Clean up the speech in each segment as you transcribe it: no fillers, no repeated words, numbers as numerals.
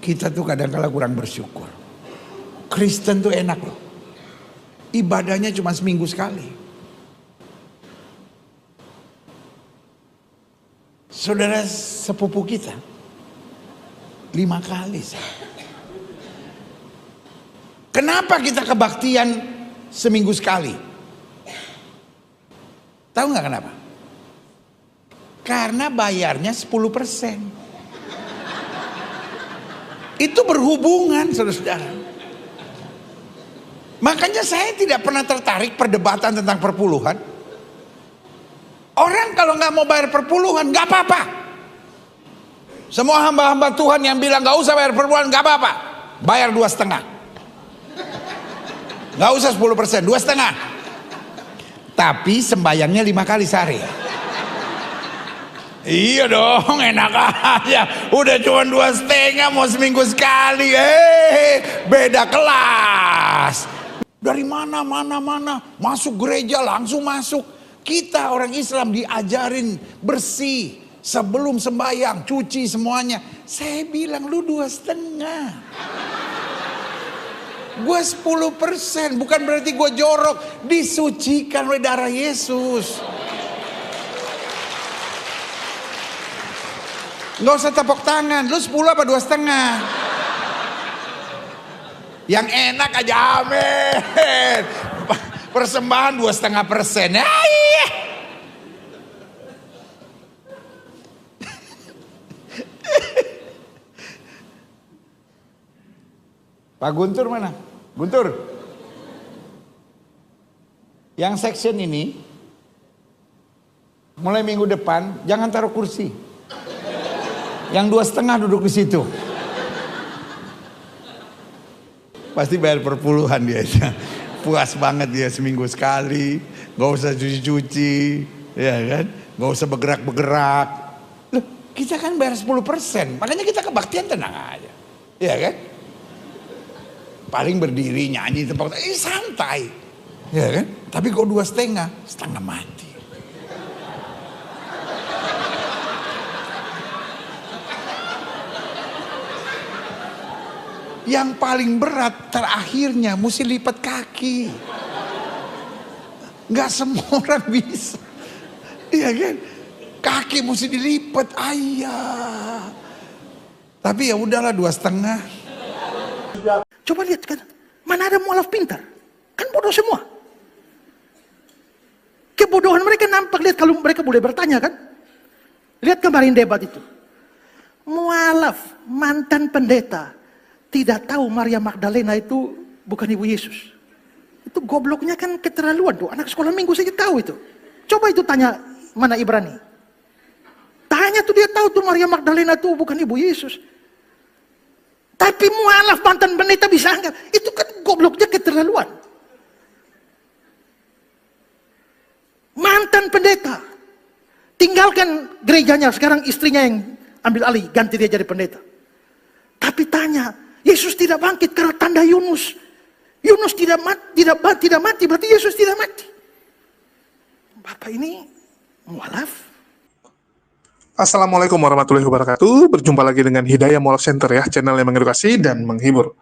Kita tuh kadang-kala kurang bersyukur. Kristen tuh enak loh. Ibadahnya cuma seminggu sekali. Saudara sepupu kita 5 kali. Kenapa kita kebaktian seminggu sekali? Tahu nggak kenapa? Karena bayarnya 10%. Itu berhubungan, saudara-saudara. Makanya saya tidak pernah tertarik perdebatan tentang perpuluhan. Orang kalau nggak mau bayar perpuluhan nggak apa-apa. Semua hamba-hamba Tuhan yang bilang nggak usah bayar perpuluhan nggak apa-apa. Bayar 2,5. Nggak usah 10%, 2,5. Tapi sembayangnya 5 kali sehari. Iya dong, enak aja. Udah cuma 2,5 mau seminggu sekali. Beda kelas. Dari mana masuk gereja langsung masuk. Kita orang Islam diajarin bersih sebelum sembahyang, cuci semuanya. Saya bilang lu 2,5. Gue 10%, bukan berarti gue jorok. Disucikan oleh darah Yesus. Nggak usah tepuk tangan. Lu 10 apa 2,5? Yang enak aja, amin. Persembahan 2,5%. Iya. Pak Guntur mana? Guntur. Yang section ini mulai minggu depan jangan taruh kursi. Yang 2,5 duduk di situ. Pasti bayar perpuluhan dia. Puas banget dia seminggu sekali. Gak usah cuci-cuci. Ya kan? Gak usah bergerak-bergerak. Loh, kita kan bayar 10%. Makanya kita kebaktian tenang aja. Ya kan? Paling berdiri, nyanyi, tepuk tangan. Santai. Ya kan? Tapi kok 2,5, setengah mati. Yang paling berat terakhirnya mesti lipat kaki. Gak semua orang bisa. Iya kan? Kaki mesti dilipat. Ayah. Tapi ya udahlah 2,5. Coba lihat kan. Mana ada mualaf pintar. Kan bodoh semua. Kebodohan mereka nampak. Lihat kalau mereka boleh bertanya kan. Lihat kemarin debat itu. Mualaf mantan pendeta tidak tahu Maria Magdalena itu bukan ibu Yesus. Itu gobloknya kan keterlaluan tuh. Anak sekolah minggu saja tahu itu. Coba itu tanya mana Ibrani. Tanya tuh dia tahu tuh Maria Magdalena itu bukan ibu Yesus. Tapi mualaf mantan pendeta bisa anggap. Itu kan gobloknya keterlaluan. Mantan pendeta. Tinggalkan gerejanya. Sekarang istrinya yang ambil alih. Ganti dia jadi pendeta. Tapi tanya. Yesus tidak bangkit karena tanda Yunus. Yunus tidak mati, berarti Yesus tidak mati. Bapak ini mualaf. Assalamualaikum warahmatullahi wabarakatuh. Berjumpa lagi dengan Hidayah Mualaf Center ya, channel yang mengedukasi dan menghibur.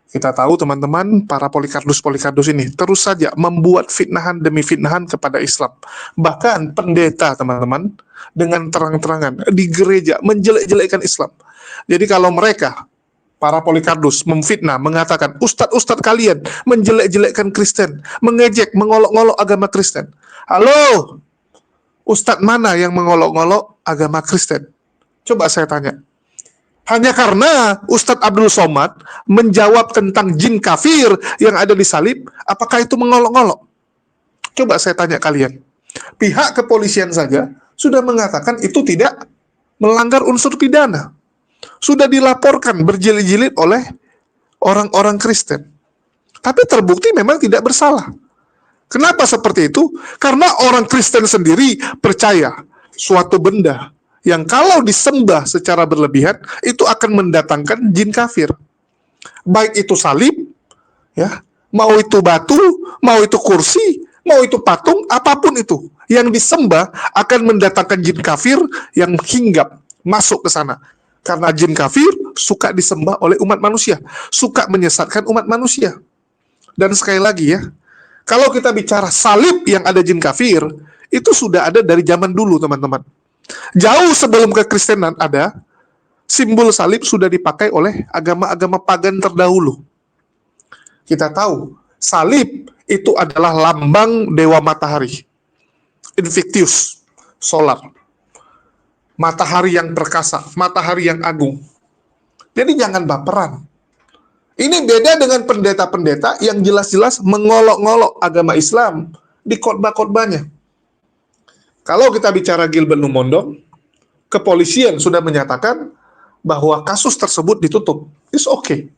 Kita tahu teman-teman, para polikardus ini terus saja membuat fitnahan demi fitnahan kepada Islam. Bahkan pendeta teman-teman, dengan terang-terangan di gereja menjelek-jelekkan Islam. Jadi kalau mereka para polikardus memfitnah, mengatakan ustadz-ustadz kalian menjelek-jelekkan Kristen, mengejek, mengolok-ngolok agama Kristen. Halo, ustadz mana yang mengolok-ngolok agama Kristen? Coba saya tanya. Hanya karena Ustadz Abdul Somad menjawab tentang jin kafir yang ada di salib, apakah itu mengolok-ngolok? Coba saya tanya kalian. Pihak kepolisian saja sudah mengatakan itu tidak melanggar unsur pidana. Sudah dilaporkan berjilid-jilid oleh orang-orang Kristen. Tapi terbukti memang tidak bersalah. Kenapa seperti itu? Karena orang Kristen sendiri percaya suatu benda yang kalau disembah secara berlebihan itu akan mendatangkan jin kafir. Baik itu salib, ya, mau itu batu, mau itu kursi, mau itu patung, apapun itu yang disembah akan mendatangkan jin kafir yang hinggap masuk ke sana. Karena jin kafir suka disembah oleh umat manusia, suka menyesatkan umat manusia. Dan sekali lagi ya, kalau kita bicara salib yang ada jin kafir, itu sudah ada dari zaman dulu teman-teman. Jauh sebelum kekristenan ada, simbol salib sudah dipakai oleh agama-agama pagan terdahulu. Kita tahu, salib itu adalah lambang dewa matahari. Invictus, solar. Matahari yang perkasa, matahari yang agung. Jadi jangan baperan. Ini beda dengan pendeta-pendeta yang jelas-jelas mengolok-ngolok agama Islam di khotbah-khotbahnya. Kalau kita bicara Gilbert Lumondong, kepolisian sudah menyatakan bahwa kasus tersebut ditutup. It's okay.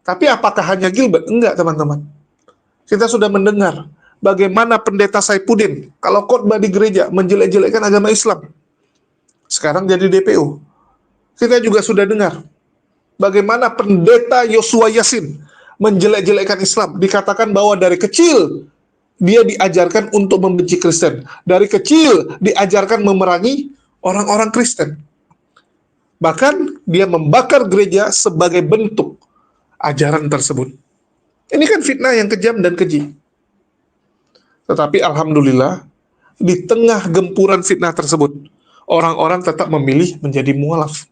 Tapi apakah hanya Gilbert? Enggak, teman-teman. Kita sudah mendengar bagaimana pendeta Saifuddin kalau khotbah di gereja menjelek-jelekkan agama Islam. Sekarang jadi DPO. Kita juga sudah dengar bagaimana pendeta Yosua Yasin menjelek-jelekkan Islam. Dikatakan bahwa dari kecil dia diajarkan untuk membenci Kristen. Dari kecil diajarkan memerangi orang-orang Kristen. Bahkan dia membakar gereja sebagai bentuk ajaran tersebut. Ini kan fitnah yang kejam dan keji. Tetapi alhamdulillah, di tengah gempuran fitnah tersebut, orang-orang tetap memilih menjadi mualaf.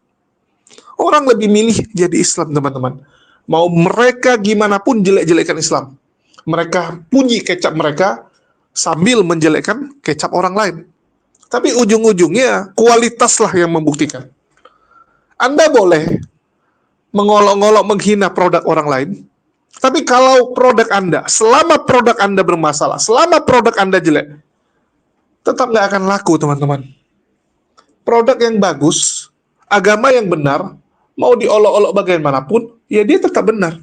Orang lebih milih jadi Islam, teman-teman. Mau mereka gimana pun jelek-jelekkan Islam. Mereka puji kecap mereka sambil menjelekkan kecap orang lain. Tapi ujung-ujungnya kualitaslah yang membuktikan. Anda boleh mengolok-olok menghina produk orang lain, tapi kalau produk Anda, selama produk Anda bermasalah, selama produk Anda jelek, tetap nggak akan laku, teman-teman. Produk yang bagus, agama yang benar, mau diolok-olok bagaimanapun, ya dia tetap benar.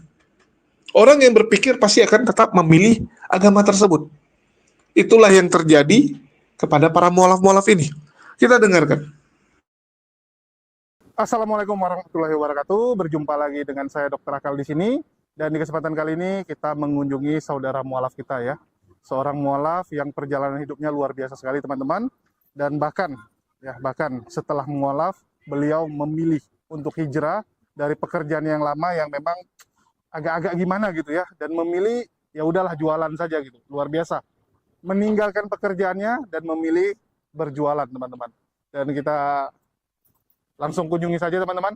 Orang yang berpikir pasti akan tetap memilih agama tersebut. Itulah yang terjadi kepada para mualaf-mualaf ini. Kita dengarkan. Assalamualaikum warahmatullahi wabarakatuh. Berjumpa lagi dengan saya Dr. Akal di sini. Dan di kesempatan kali ini kita mengunjungi saudara mualaf kita ya. Seorang mualaf yang perjalanan hidupnya luar biasa sekali teman-teman. Dan bahkan setelah mualaf, beliau memilih untuk hijrah dari pekerjaan yang lama yang memang agak-agak gimana gitu ya. Dan memilih ya udahlah jualan saja gitu. Luar biasa. Meninggalkan pekerjaannya dan memilih berjualan teman-teman. Dan kita langsung kunjungi saja teman-teman.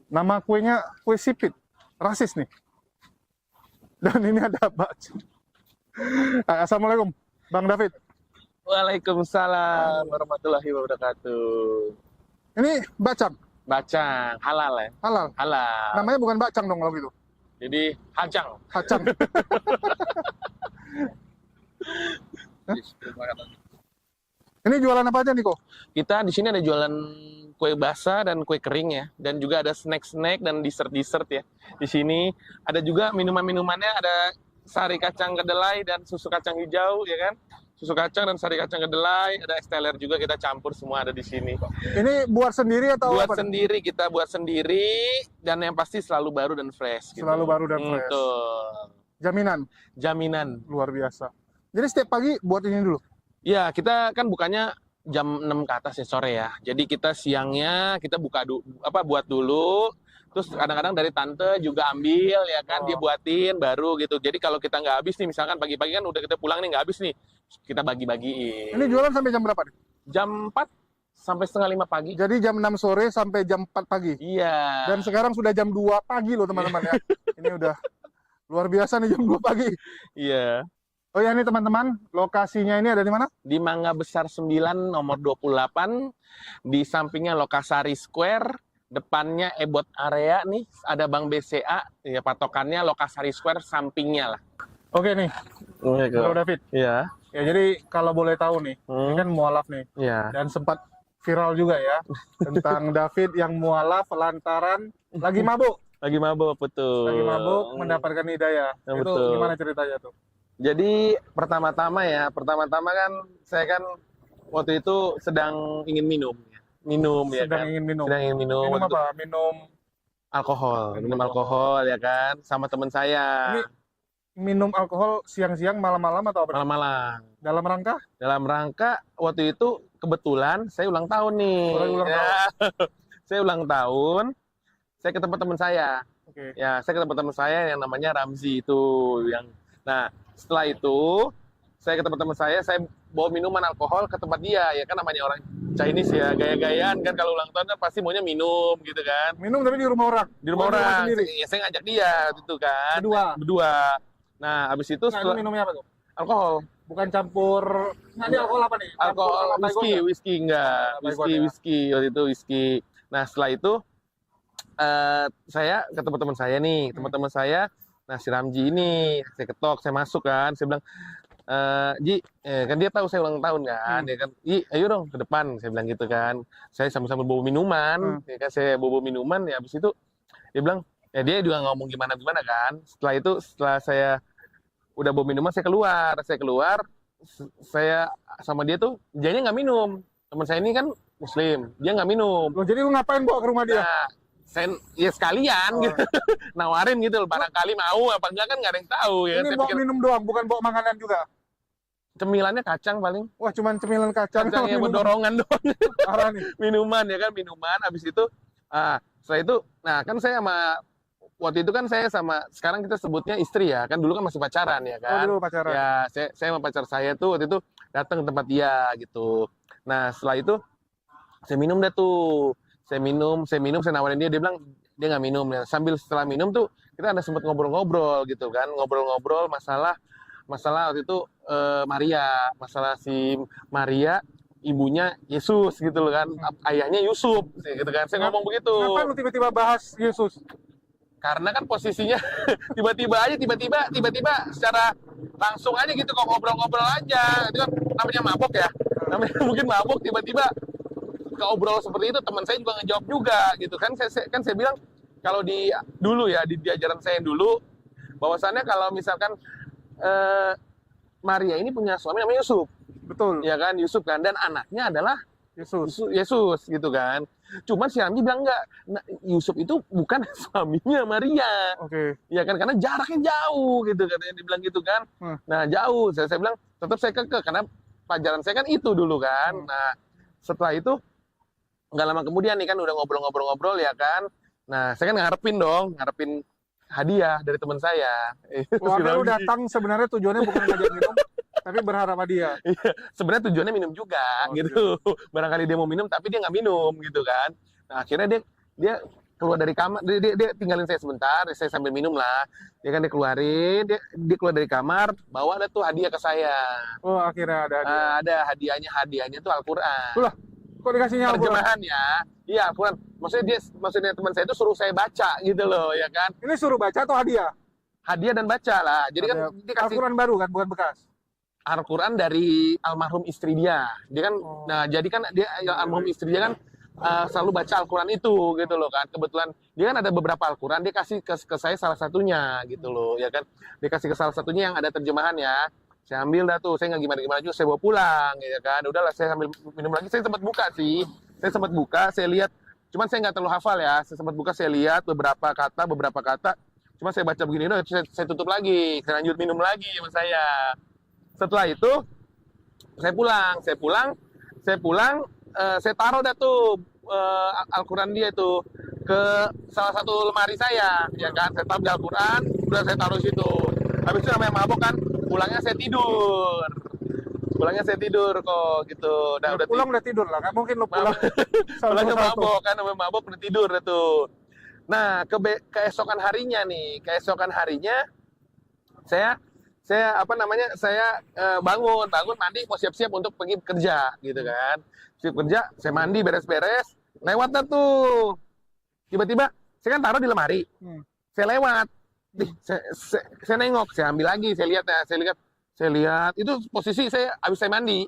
Nama kuenya kue sipit, rasis nih. Dan ini ada bacang. Assalamualaikum, Bang David. Waalaikumsalam warahmatullahi wabarakatuh. Ini bacang, Bacang, halal ya? halal. Halal. Namanya bukan bacang dong kalau gitu. Jadi hajang. Kacang. Ini jualan apa aja nih kok? Kita di sini ada jualan kue basah dan kue kering ya, dan juga ada snack-snack dan dessert-dessert ya. Di sini ada juga minuman-minumannya, ada sari kacang kedelai dan susu kacang hijau ya kan? Susu kacang dan sari kacang kedelai, ada es teler juga kita campur semua ada di sini. Ini buat sendiri atau Buat apa? sendiri, kita buat sendiri dan yang pasti selalu baru dan fresh. Gitu. Selalu baru dan fresh. Betul. Jaminan, Jaminan. luar biasa. Jadi setiap pagi buat ini dulu. Ya, kita kan bukanya jam 6 ke atas ya sore ya. Jadi kita siangnya kita buat dulu. Terus kadang-kadang dari tante juga ambil ya kan, dia buatin baru gitu. Jadi kalau kita nggak habis nih, misalkan pagi-pagi kan udah kita pulang nih nggak habis nih, kita bagi-bagiin. Ini jualan sampai jam berapa nih? Jam 4 sampai setengah 5 pagi. Jadi jam 6 sore sampai jam 4 pagi. Iya. Dan sekarang sudah jam 2 pagi loh teman-teman ya. Ini udah luar biasa nih jam 2 pagi. Iya. Oh ya, ini teman-teman, lokasinya ini ada di mana? Di Mangga Besar 9 nomor 28, di sampingnya Lokasari Square, depannya Ebot Area nih, ada Bank BCA, ya patokannya Lokasari Square sampingnya lah. Oke nih, Bro David. Iya. Ya jadi kalau boleh tahu nih, ini kan mualaf nih, Iya. dan sempat viral juga ya tentang David yang mualaf lantaran lagi mabuk, Lagi mabuk, betul. lagi mabuk mendapatkan hidayah. Ya, Itu betul. gimana ceritanya tuh? Jadi pertama-tama kan saya kan waktu itu sedang ingin minum ya Sedang kan. ingin minum. Sedang ingin minum. Minum Waktu itu apa? Minum minum alkohol ya kan, sama teman saya. Ini minum alkohol siang-siang, malam-malam atau apa? Malam-malam. Dalam rangka? Dalam rangka waktu itu kebetulan saya ulang tahun nih. Orang ulang Ya. Saya ulang tahun, saya ke tempat teman saya. Oke. Ya, saya ke tempat teman saya yang namanya Ramzi itu. Nah, setelah itu saya ke tempat teman saya bawa minuman alkohol ke tempat dia. Ya kan namanya orang Chinese ya, gaya-gayaan kan kalau ulang tahun kan pasti maunya minum gitu kan. Minum tapi di rumah orang. Di rumah Bukan orang. sendiri. Ya, saya ngajak dia gitu kan. Berdua. Nah, habis itu Nah, itu setelah minumnya apa tuh? alkohol. Bukan campur. Nah, ini alkohol apa nih? Campur Alkohol sama Baygon whisky enggak. Ah, Baygon ya. Whisky waktu itu whisky. Nah, setelah itu saya ke teman-teman saya nih, teman-teman saya. Nah, si Ramji ini, saya ketok, saya masuk kan, saya bilang, Ji, kan dia tahu saya ulang tahun kan, dia kan, Ji, ayo dong ke depan, saya bilang gitu kan. Saya sambil-sambil bawa minuman, ya kan, saya bawa minuman, ya habis itu dia bilang, ya dia juga ngomong gimana-gimana kan. Setelah itu, setelah saya udah bawa minuman, saya keluar, saya sama dia tuh, dianya nggak minum. Teman saya ini kan Muslim, dia nggak minum. Loh, jadi lu ngapain bawa ke rumah dia? Nah, saya ya sekalian gitu, nawarin gitu loh, barangkali mau apa enggak kan nggak ada yang tahu ya. Ini Saya bawa pikir minum doang, bukan bawa makanan juga. cemilannya kacang paling, Wah, cuman cemilan kacang. kacang ya buat dorongan doang, Parah nih. minuman ya kan, minuman. Habis itu, setelah itu, nah kan saya sama waktu itu kan saya sama, sekarang kita sebutnya istri ya, kan dulu kan masih pacaran ya Oh, kan. dulu pacaran. Ya, saya sama pacar saya tuh waktu itu datang ke tempat dia gitu. Nah, setelah itu saya minum dah tuh. Saya minum, saya nawarin dia bilang dia nggak minum. Ya. Sambil setelah minum tuh kita ada sempat ngobrol-ngobrol gitu kan, ngobrol-ngobrol masalah waktu itu Maria, masalah si Maria ibunya Yesus gitu loh kan, ayahnya Yusuf gitu kan. Saya ngomong begitu. Ngapain lu tiba-tiba bahas Yesus? Karena kan posisinya tiba-tiba secara langsung aja gitu kok, ngobrol-ngobrol aja. Itu kan namanya mabok ya. Namanya mungkin mabok, tiba-tiba ke obrol seperti itu. Teman saya juga ngejawab juga gitu kan. Saya bilang kalau dulu ya di ajaran saya dulu bahwasannya kalau misalkan Maria ini punya suami namanya Yusuf. Betul. Ya kan, Yusuf kan, dan anaknya adalah Yesus gitu kan. Cuman si Ramji bilang enggak, Yusuf itu bukan suaminya Maria. Oke. Ya kan, karena jaraknya jauh gitu kan, dibilang gitu kan. Nah, jauh. Saya bilang tetap saya kekeh karena pelajaran saya kan itu dulu kan. Nah, setelah itu nggak lama kemudian nih kan udah ngobrol-ngobrol ya kan. Nah, saya kan ngarepin hadiah dari teman saya. Wah, lu datang sebenarnya tujuannya bukan ngajak minum, tapi berharap hadiah. Iya, sebenarnya tujuannya minum juga gitu. Barangkali dia mau minum tapi dia nggak minum gitu kan. Nah, akhirnya dia keluar dari kamar, dia tinggalin saya sebentar, saya sambil minum lah. Dia kan dia keluar dari kamar, bawa ada tuh hadiah ke saya. Oh, akhirnya ada hadiah. Ada hadiahnya tuh Al-Qur'an. Lah, kok dikasihnya Al-Quran? Terjemahannya, iya Al-Quran. Maksudnya teman saya itu suruh saya baca gitu loh, ya kan. Ini suruh baca atau hadiah? Hadiah dan baca lah. Jadi kan dikasih Al-Quran baru kan, bukan bekas? Al-Quran dari almarhum istri dia. Dia kan, nah jadi kan dia almarhum istri dia kan selalu baca Al-Quran itu gitu loh kan. Kebetulan dia kan ada beberapa Al-Quran, dia kasih ke saya salah satunya gitu loh, ya kan. Dia kasih ke salah satunya yang ada terjemahannya. Saya ambil dah tuh, saya nggak gimana-gimana juga, saya bawa pulang, ya kan. Udahlah, saya sambil minum lagi, saya sempat buka sih. Saya lihat, cuman saya nggak terlalu hafal ya. Saya sempat buka, saya lihat beberapa kata. Cuma saya baca begini, udah saya tutup lagi, saya lanjut minum lagi sama saya. Setelah itu, saya pulang, saya taruh dah tuh Al-Quran dia itu ke salah satu lemari saya, ya kan. Saya taruh di Al-Quran, udah saya taruh situ. Habis itu namanya mabok kan, pulangnya saya tidur kok gitu. Udah pulang udah tidur lah, nggak mungkin lo pulang. Pulangnya mabok kan, namanya mabok udah tidur tuh. Nah, keesokan harinya saya bangun mandi, mau siap-siap untuk pergi kerja gitu kan. Siap kerja, saya mandi beres-beres, lewat dah tuh. Tiba-tiba saya kan taruh di lemari. Saya lewat. Saya nengok, saya ambil lagi, saya lihat itu posisi habis saya mandi.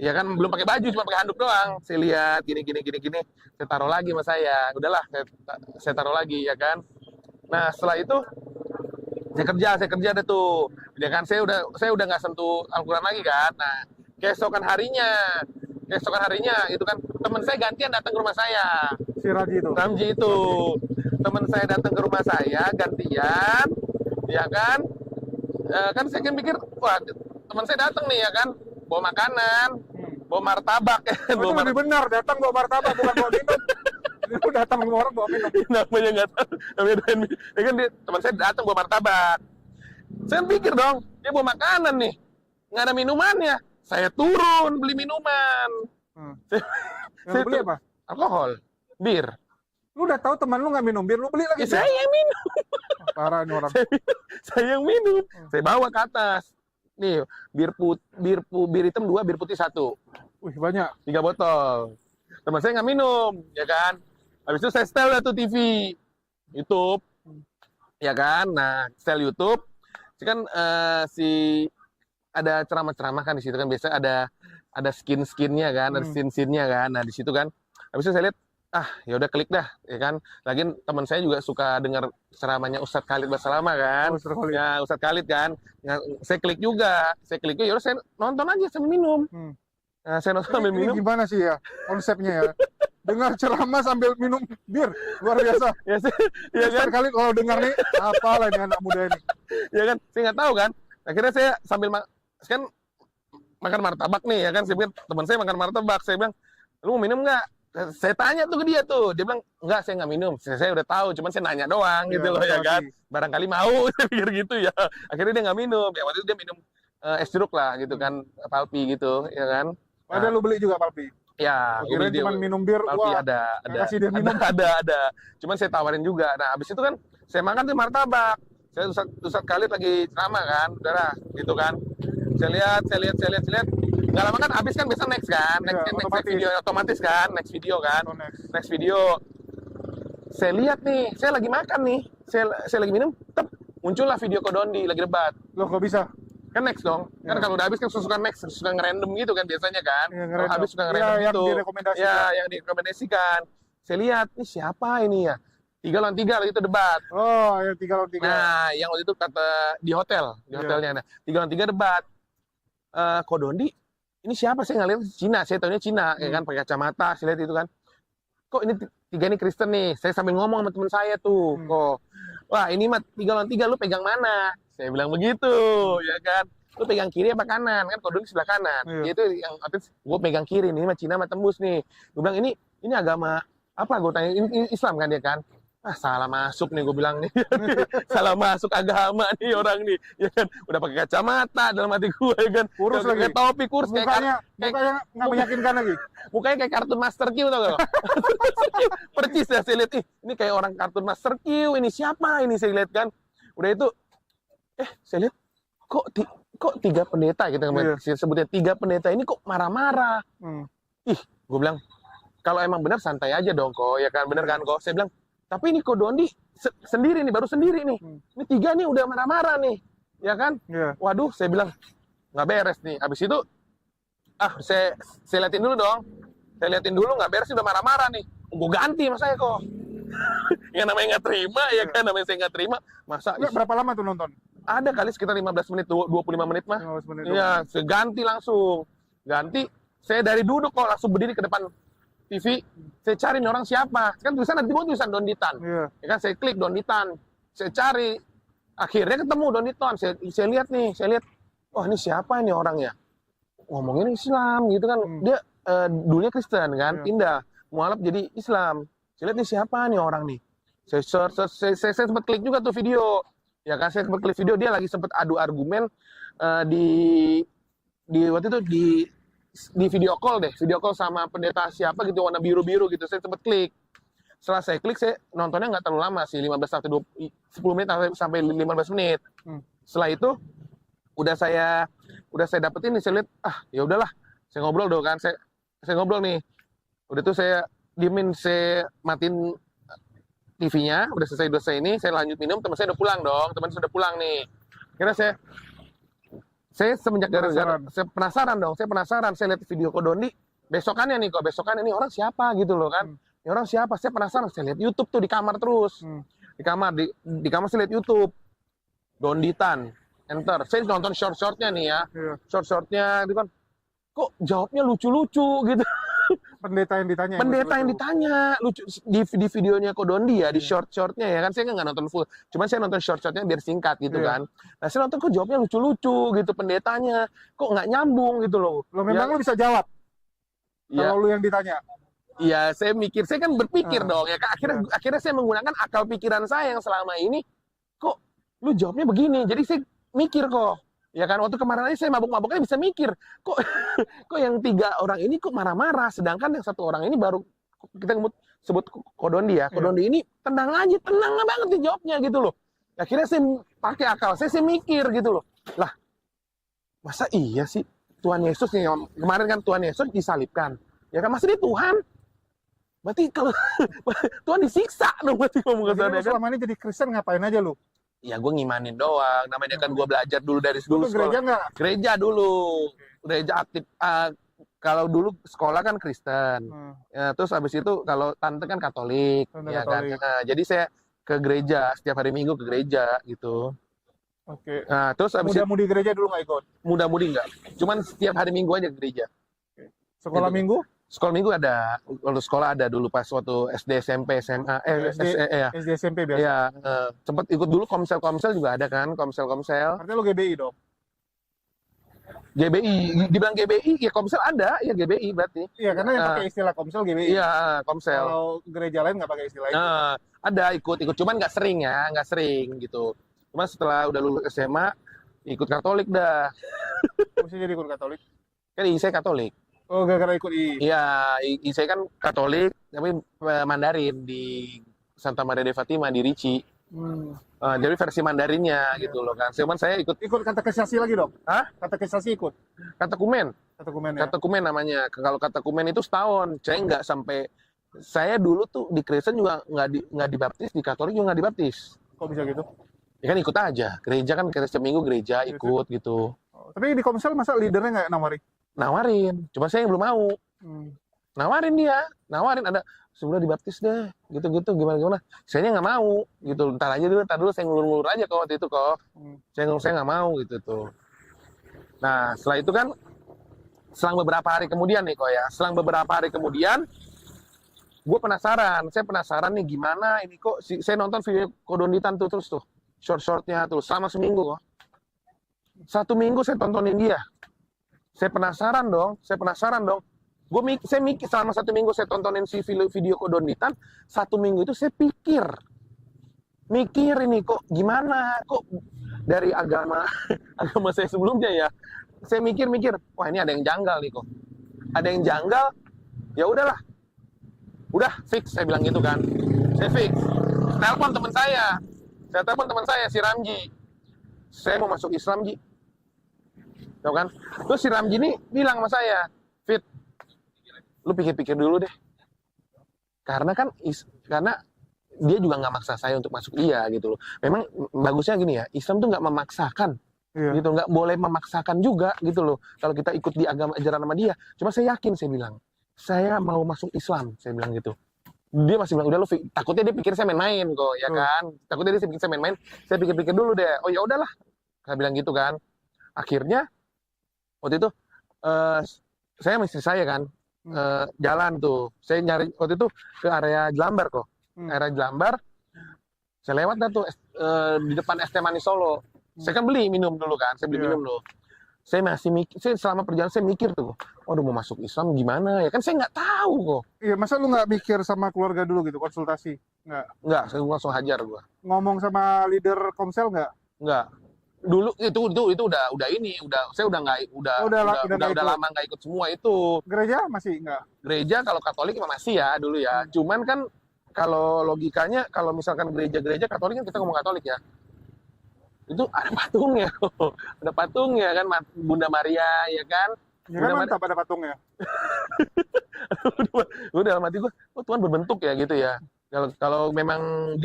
Ya kan belum pakai baju, cuma pakai handuk doang. Saya lihat gini. Saya taruh lagi sama saya. Udahlah, saya taruh lagi ya kan. Nah, setelah itu saya kerja deh tuh. Ya kan saya udah nggak sentuh Al-Quran lagi kan. Nah, keesokan harinya itu kan teman saya gantian datang ke rumah saya. Si Ramji itu. Teman saya datang ke rumah saya gantian, ya kan. Kan saya kan pikir, wah teman saya datang nih ya kan, bawa makanan. bawa martabak ya. Oh, itu lebih benar, datang bawa martabak bukan bawa minum. Lu datang rumah orang bawa minum. Namanya nggak tahu, namanya doyan minum. Ya kan teman saya datang bawa martabak. Saya pikir dong, dia bawa makanan nih, nggak ada minumannya. Saya turun beli minuman. Yang beli apa? Alkohol, bir. Lu udah tahu teman lu nggak minum bir, lu beli lagi. Ya, saya yang minum. Parah ini orang. Saya yang minum. Saya bawa ke atas. Nih, bir hitam 2, bir putih 1. Wih, banyak. 3 botol. Teman saya nggak minum, ya kan? Habis itu saya setel lah tuh TV, YouTube, ya kan? Nah, setel YouTube, kan ada ceramah-ceramah kan di situ kan, biasa ada skin-skinnya kan, ada scene-scene-nya kan. Nah, di situ kan, habis itu saya lihat, ya udah klik dah, ya kan? Lagian teman saya juga suka dengar ceramahnya Ustadz Khalid Basalamah kan. Ustadz Khalid. Ya, Ustadz Khalid kan. Nah, saya klik juga, ya udah saya nonton aja sambil minum. Nah, saya nonton sambil minum. Ini gimana sih ya konsepnya ya? Dengar ceramah sambil minum bir, luar biasa. Ya, ya kan? Kali kalau dengar nih, apalah ini anak muda ini. Ya kan, saya nggak tahu kan. Akhirnya saya sambil kan makan martabak nih, ya kan. Saya bilang, teman saya makan martabak, saya bilang, lu mau minum nggak? Saya tanya tuh ke dia tuh, dia bilang, enggak, saya nggak minum. Saya udah tahu, cuman saya nanya doang gitu loh, ya kan. Barangkali mau, saya pikir gitu ya. Akhirnya dia nggak minum. Ya waktu itu dia minum es jeruk lah gitu kan, palpi gitu, ya kan. Ada lu beli juga palpi? Ya, kira cuma minum bir, palpi ada. Kasih dia minum. Ada. Cuman saya tawarin juga. Nah, habis itu kan saya makan tuh martabak. Saya Ustadz Khalid lagi ceramah kan, saudara, gitu kan. Saya lihat. Nggak lama kan habis kan, biasa next kan, next video otomatis kan, next video. Saya lihat nih, saya lagi makan nih, saya lagi minum, muncullah video Kodondi lagi debat. Loh, kok bisa? Kan next dong, kan kalau udah habis kan suka next, suka ngerandom gitu kan biasanya kan. Kalau habis suka Yang ngerandom gitu. direkomendasikan. Ya, yang direkomendasikan. Saya lihat, ini siapa ini ya? 3 lawan 3 itu debat. Oh, yang 3 lawan 3. Nah, yang waktu itu kata di hotelnya. Nah, 3 lawan 3 debat. Kodondi, ini siapa? Saya nggak lihat Cina, saya tahunya Cina, ya kan, pakai kacamata, saya lihat itu kan. Kok ini 3 ini Kristen nih? Saya sambil ngomong sama teman saya tuh, kok. Wah, ini mah 3 lawan 3, lu pegang mana? Saya bilang begitu, ya kan. Lu pegang kiri apa kanan? Kan Kodondi sebelah kanan. Dia itu yang artis, gue pegang kiri, ini mah Cina mah tembus nih. Gue bilang, ini agama apa? Gue tanya, ini Islam kan dia kan? Salah masuk nih, gue bilang nih. Salah masuk agama nih orang nih, ya kan. Udah pakai kacamata dalam hati gue, ya kan. Kurus lagi. Kayak topi, kurus. Mukanya nggak meyakinkan lagi. Mukanya kayak kartun Master Q, tau gak? Percis ya, saya lihat, ini kayak orang kartun Master Q, ini siapa ini, saya lihat kan. Udah itu, saya lihat, kok 3 pendeta gitu, saya sebutnya 3 pendeta ini kok marah-marah. Gue bilang, kalau emang benar santai aja dong kok, ya kan, bener kan kok. Saya bilang, tapi ini Kodondi sendiri nih, baru sendiri nih. Ini 3 nih udah marah-marah nih, ya kan? Waduh, saya bilang, nggak beres nih. Habis itu, saya liatin dulu dong. Saya liatin dulu, nggak beres, udah marah-marah nih. Gue ganti mas saya kok. Yang namanya nggak terima, ya kan, namanya saya nggak terima. Masa? Berapa lama tuh nonton? Ada kali sekitar 15 menit, 25 menit mah. Iya, saya ganti langsung. Ganti, saya dari duduk kok langsung berdiri ke depan TV, saya cari nih orang siapa. Kan tulisan nanti tulisan Donditan. Ya kan, saya klik Donditan. Saya cari. Akhirnya ketemu Donditan. Saya lihat nih, wah ini siapa ini orangnya? Ngomongin Islam gitu kan. Dia dulunya Kristen kan, pindah mualaf jadi Islam. Saya lihat nih siapa nih orang nih. Saya search, saya sempat klik juga tuh video. Ya kan, saya sempat klik video, dia lagi sempat adu argumen di waktu itu di video call sama pendeta siapa gitu, warna biru-biru gitu. Saya sempat klik. Setelah saya klik, saya nontonnya nggak terlalu lama sih, 10 menit sampai 15 menit. Setelah itu udah saya dapetin nih, saya lihat ya udahlah, saya ngobrol dong kan, saya ngobrol nih. Udah tuh saya diemin, saya matiin TV-nya, udah selesai ini, saya lanjut minum, teman saya udah pulang dong, teman saya udah pulang nih. Kira saya semenjak gara-gara, saya penasaran, saya lihat video Kodondi, besokannya nih orang siapa gitu loh kan. Ini orang siapa, saya penasaran, saya lihat YouTube tuh di kamar terus. Di kamar saya lihat YouTube. Donditan, enter. Saya nonton short-shortnya nih ya. Short-shortnya gitu kan. Kok jawabnya lucu-lucu gitu. Pendeta yang ditanya lucu di videonya Kodondi ya, di short-shortnya ya kan, saya nggak nonton full, cuman saya nonton short-shortnya biar singkat gitu kan. Nah saya nonton kok jawabnya lucu-lucu gitu, pendetanya kok nggak nyambung gitu loh. Memang lu bisa jawab? Ya, Kalau lu yang ditanya. ya saya mikir, saya kan berpikir dong ya. Akhirnya saya menggunakan akal pikiran saya yang selama ini, kok lu jawabnya begini. Jadi saya mikir kok. Ya kan, waktu kemarin aja saya mabuk-mabuknya bisa mikir. Kok kok yang 3 orang ini kok marah-marah, sedangkan yang 1 orang ini baru kita sebut Kodondi ya. Kodondi ini tenang aja, tenang banget dia jawabnya gitu loh. Akhirnya saya pakai akal, saya mikir gitu loh. Lah, masa iya sih Tuhan Yesus yang kemarin kan Tuhan Yesus disalibkan. Ya kan, masa dia Tuhan? Berarti kalau Tuhan disiksa dong berarti ngomong ke Jadi sana lu kan. selama ini jadi Kristen ngapain aja lu? Ya gue ngimanin doang. Namanya kan gue belajar dulu dari Lu dulu ke gereja nggak? Gereja dulu. Gereja aktif. Kalau dulu sekolah kan Kristen. Ya, terus habis itu kalau tante kan Katolik. Tante Ya Katolik. kan. Nah, jadi saya ke gereja setiap hari Minggu ke gereja gitu. Oke. Nah, terus habis itu Muda-mudi gereja dulu nggak ikut? muda-mudi enggak. Cuman setiap hari Minggu aja ke gereja. Sekolah Gitu. minggu? Sekolah Minggu ada. Kalau sekolah ada dulu pas waktu SD, SMP, SMA, ya. SD SMP biasa. Iya, sempat ikut dulu komsel juga ada kan, komsel. Artinya lu GBI dong? GBI, dibilang GBI, ya komsel ada, ya GBI berarti. Iya, karena yang Ah, pakai istilah komsel GBI. Iya, komsel. Kalau gereja lain nggak pakai istilah itu. Ada ikut, cuman nggak sering gitu. Cuman setelah udah lulus SMA, ikut Katolik dah. Mesti jadi ikut Katolik. Kan saya Katolik. Oh, gara-gara ikut I. Iya, saya kan Katolik, tapi Mandarin di Santa Maria de Fatima di Ricci. Jadi versi Mandarinnya gitu loh kan. Cuman saya ikut Ikut katekisasi lagi dong? Hah? Katekisasi ikut? Katekumen. Katekumen ya? Katekumen namanya. Kalau katekumen itu setahun. Saya nggak sampai. Saya dulu tuh di Kristen juga nggak dibaptis, di Katolik juga nggak dibaptis. Kok bisa gitu? Ya kan ikut aja. Gereja kan kita setiap minggu gereja ikut gitu. Oh, tapi di komsel masa leadernya nggak nawari? Nawarin. Cuma saya yang belum mau. Nawarin dia. Nawarin ada sudah dibaptis deh. Gitu-gitu gimana. Saya nggak mau gitu. Ntar dulu saya ngulur-ngulur aja kok waktu itu kok. Saya nggak mau gitu tuh. Nah setelah itu kan selang beberapa hari kemudian nih kok ya. Selang beberapa hari kemudian gue penasaran. Saya penasaran nih gimana ini kok. Saya nonton video Kodonditan tuh terus tuh. Short-shortnya tuh selama seminggu kok. 1 minggu saya tontonin dia. Saya penasaran dong. Saya mikir selama 1 minggu saya tontonin si video Kodonditan, 1 minggu itu saya mikir ini kok gimana, kok dari agama saya sebelumnya ya. Saya mikir, wah ini ada yang janggal nih kok. Ada yang janggal, ya udahlah. Udah fix saya bilang gitu kan. Saya fix. Telepon teman saya. Saya telepon teman saya si Ramji. Saya mau masuk Islam, Ji. Tahu kan? Terus si Ramji ini bilang sama saya, Fit, lu pikir-pikir dulu deh. Karena dia juga nggak maksa saya untuk masuk dia gitu loh. Memang bagusnya gini ya, Islam tuh nggak memaksakan. Gitu, nggak boleh memaksakan juga gitu loh. Kalau kita ikut di agama ajaran sama dia. Cuma saya yakin, saya bilang, saya mau masuk Islam, saya bilang gitu. Dia masih bilang, udah lu takutnya dia pikir saya main-main kok, ya kan? Takutnya dia pikir saya main-main. Saya pikir-pikir dulu deh. Oh ya udahlah. Saya bilang gitu kan. Akhirnya waktu itu saya sama istri saya kan jalan tuh. Saya nyari waktu itu ke area Jelambar kok. Area Jelambar. Saya lewat dah tuh di depan Es Teh Manis Solo. Saya kan beli minum dulu kan. Saya beli minum dulu. Saya masih mikir, selama perjalanan saya mikir tuh, waduh mau masuk Islam gimana ya kan saya nggak tahu kok. Iya, masa lu nggak mikir sama keluarga dulu gitu, konsultasi? Nggak, saya langsung hajar gua. Ngomong sama leader komsel nggak? Nggak. Dulu itu udah saya udah lama nggak ikut semua itu. Gereja masih nggak? Gereja kalau Katolik masih ya dulu ya. Cuman kan kalau logikanya kalau misalkan gereja Katolik kan kita ngomong Katolik ya. Itu ada patungnya, ada patungnya kan Bunda Maria ya kan. Ya kan mantap ada patungnya. Gue dalam hati gue, oh Tuhan berbentuk ya gitu ya. Kalau memang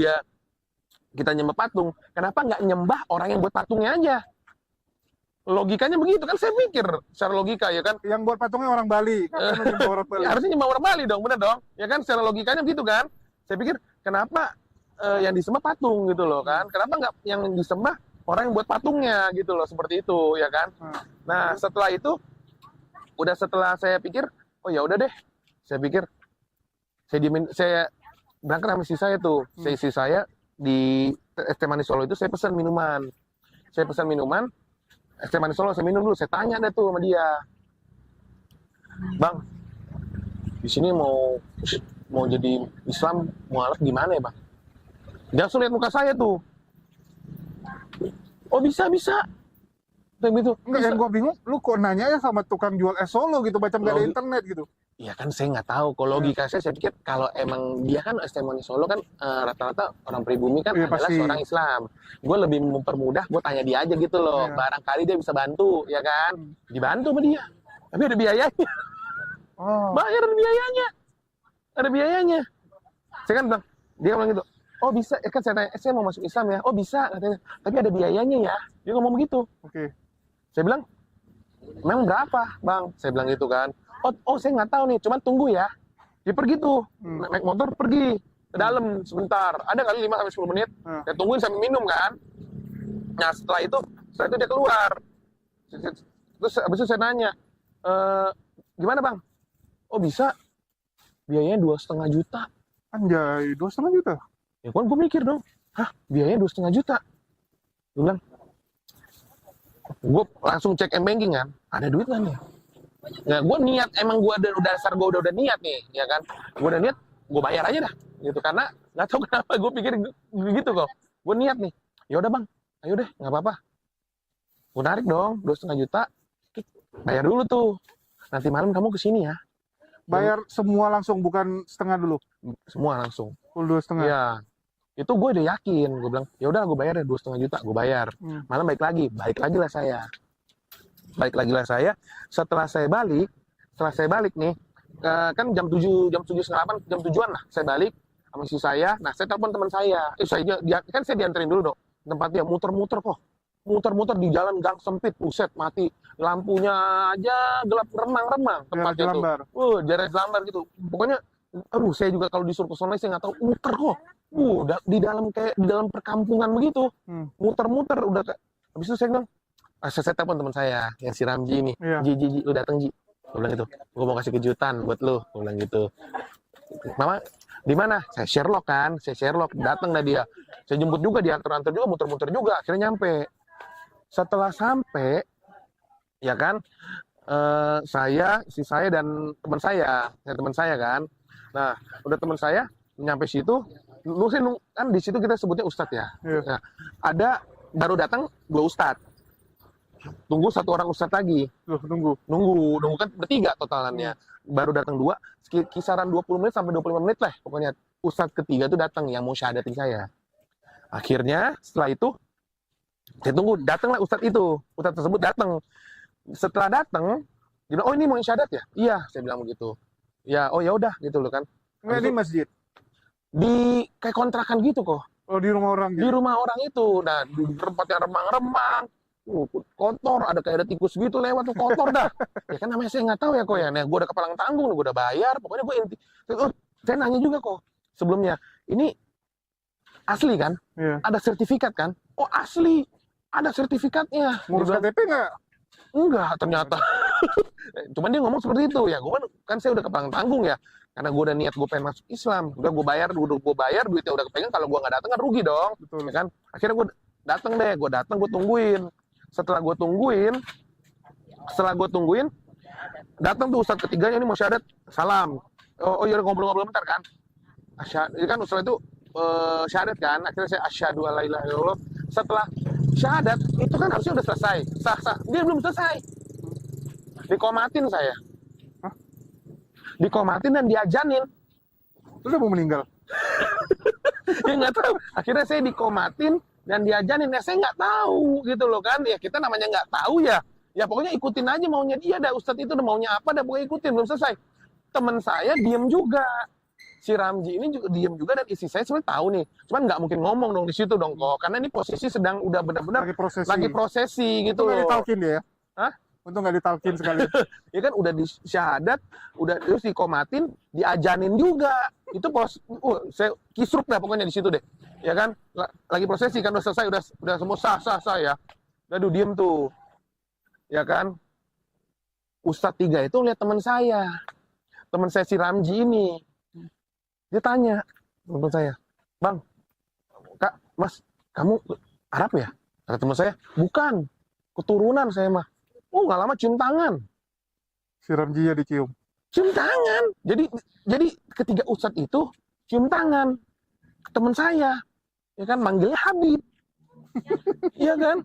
kita nyembah patung, kenapa nggak nyembah orang yang buat patungnya aja? Logikanya begitu kan, saya pikir secara logika ya kan. Yang buat patungnya orang Bali, kan nyembah orang Bali. Ya, harusnya nyembah orang Bali dong, bener dong. Ya kan secara logikanya begitu kan. Saya pikir kenapa yang disembah patung gitu loh kan? Kenapa nggak yang disembah orang yang buat patungnya gitu loh, seperti itu ya kan. Nah setelah itu setelah saya pikir, oh ya udah deh, saya pikir saya berangkat sama istri saya tuh. Istri saya di Es Teh Manis Solo itu saya pesan minuman. Es Teh Manis Solo saya minum dulu, saya tanya deh tuh sama dia, Bang, di sini mau jadi Islam mualaf gimana ya bang? Dia langsung lihat muka saya tuh. Oh bisa. Kayak gitu. Enggak, yang gue bingung, lu kok nanya ya sama tukang jual es Solo gitu, macam nggak ada internet gitu. Iya kan saya nggak tahu. Kalau logika saya pikir kalau emang dia kan es teh manis Solo kan rata-rata orang pribumi kan Iya, adalah pasti. seorang Islam. Gue lebih mempermudah, gue tanya dia aja gitu loh. Iya. Barangkali dia bisa bantu, ya kan? Dibantu sama dia. Tapi ada biayanya. Oh, Bayar ada biayanya. Ada biayanya. Saya kan bilang, dia bilang gitu. Oh bisa, kan saya tanya, saya mau masuk Islam ya. Oh bisa, katanya. Tapi ada biayanya ya. Dia ngomong begitu. oke. Saya bilang, memang berapa bang? Saya bilang gitu kan. Oh saya nggak tahu nih, cuman tunggu ya. Dia pergi tuh, naik motor pergi ke dalam sebentar. Ada kali 5-10 menit. Saya tungguin sambil minum kan. Nah setelah itu dia keluar. Terus abis itu saya nanya, gimana bang? Oh bisa, biayanya 2,5 juta. Anjay, 2,5 juta. Ya kan gue mikir dong, hah biayanya 2,5 juta. Gue bilang, gue langsung cek m-banking kan, ada duit nggak nih? Ya gue niat, emang gue udah dasar gue udah niat nih, ya kan? Gue udah niat, gue bayar aja dah, gitu. Karena nggak tahu kenapa gue pikir gitu kok. Gue niat nih, ya udah bang, ayo deh, nggak apa-apa. Gue narik dong, 2,5 juta, bayar dulu tuh. Nanti malam kamu kesini ya. Bayar semua langsung, bukan setengah dulu. Semua langsung. Full 2,5. Iya. Itu gue udah yakin, gue bilang, ya udah gue bayar deh 2,5 juta, gue bayar. Malam balik lagi lah saya. Setelah saya balik nih, kan jam 7, jam 7.30, jam 7-an lah, saya balik sama istri saya. Nah, saya telepon teman saya. Kan saya dianterin dulu dong. Tempatnya muter-muter di jalan gang sempit, buset, mati. Lampunya aja gelap remang-remang tempatnya tuh. Jarak lambar gitu. Pokoknya, aduh, saya juga kalau disuruh ke sana saya nggak tahu, muter kok. Di dalam perkampungan begitu. Muter-muter udah. Habis itu saya bilang, saya telepon teman saya yang si Ramji ini. Iya. Ji, lu datang Ji. Gue bilang gitu. Gue mau kasih kejutan buat lu. Gue bilang gitu. Mama, di mana? Saya Sherlock. Datang dah dia. Saya jemput juga, diantar-antar juga, muter-muter juga. Akhirnya nyampe. Setelah sampai, ya kan, istri saya dan teman saya kan. Nah, udah teman saya nyampe situ, kan di situ kita sebutnya ustadz ya. Iya. Nah, ada baru datang 2 ustadz. Tunggu 1 orang ustadz lagi. Nunggu kan bertiga totalannya. Baru datang 2, kisaran 20 menit sampai 25 menit lah. Pokoknya ustadz ketiga itu datang yang mau syahadatin saya. Akhirnya setelah itu saya tunggu, datanglah ustadz itu. Ustadz tersebut datang. Setelah datang, dia bilang, oh ini mau syahadat ya? Iya, saya bilang begitu. Ya, oh ya udah gitu loh kan. Enggak, ini masjid. Di kayak kontrakan gitu kok. Oh, di rumah orang Di gitu. rumah orang itu. Nah, di tempatnya remang-remang. Kotor, ada tikus gitu lewat tuh, kotor dah. Ya kan namanya saya nggak tahu ya kok ya. Nah, gue udah kepalang tanggung, gue udah bayar. Pokoknya saya nanya juga kok sebelumnya. Ini asli kan? Iya. Ada sertifikat kan? Oh asli, ada sertifikatnya. Ngurus Dia bilang, KTP nggak? enggak ternyata. Cuman dia ngomong seperti itu ya. Gue kan saya udah kepalang tanggung ya. Karena gue udah niat gue pengen masuk Islam. Udah gue bayar, duitnya udah kepegang. Kalau gue nggak datang kan rugi dong. Betul. Ya kan? Akhirnya gue datang, gue tungguin. Setelah gue tungguin, datang tuh ustadz ketiganya ini mau syahadat, salam. Oh iya ngobrol-ngobrol bentar kan. Ini kan setelah itu syahadat kan. Akhirnya saya asyhadu alla ilaha illallah. Setelah syahadat itu kan harusnya udah selesai. Sah. Dia belum selesai. Dikomatin saya. Hah? Dikomatin dan diajanin. Lu udah mau meninggal? Ya nggak tahu. Akhirnya saya dikomatin dan diajanin. Ya saya nggak tahu gitu loh kan. Ya kita namanya nggak tahu ya. Ya pokoknya ikutin aja maunya dia. Dah ustadz itu udah maunya apa, dah pokoknya ikutin. Belum selesai. Teman saya diem juga. Si Ramji ini juga diem juga, dan istri saya sebenarnya tahu nih. Cuman nggak mungkin ngomong dong di situ dong kok. Karena ini posisi sedang udah benar-benar lagi prosesi gitu Untung nggak loh. ditalkin dia ya? Hah? Untung nggak ditalkin sekali. Ya kan udah di syahadat, udah terus dikomatin, diajanin juga. Itu saya kisrup dah pokoknya di situ deh. Ya kan, lagi prosesi kan udah selesai, udah semua sah ya. Aduh diem tuh. Ya kan, Ustadz 3 itu lihat teman saya si Ramji ini. Dia tanya teman saya, Bang, Kak, Mas, kamu Arab ya? Kata teman saya, bukan, keturunan saya mah. Oh nggak lama cium tangan. Si Ramji ya dicium. cium tangan. Jadi ketiga ustadz itu cium tangan ke teman saya, ya kan, manggilnya Habib, iya kan?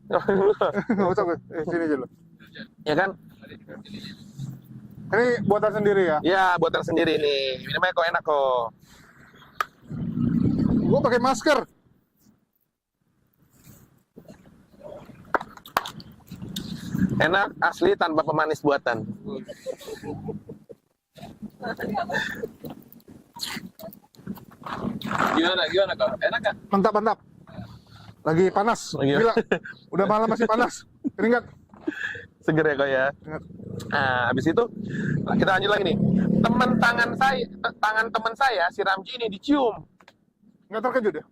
Nggak usah, sini aja lo. Ya kan? Ini buatan sendiri ya? Ya, buatan sendiri nih. Minumnya kok enak kok. Gue pakai masker. Enak asli tanpa pemanis buatan. Gimana kok? Enak kan? Mantap. Lagi panas. Lagi- Gila. Udah malam masih panas. Keringat. Seger ya kok ya. Keringat. Nah, habis itu kita lanjut lagi nih. Tangan teman saya si Ramji ini dicium. Nggak terkejut ya?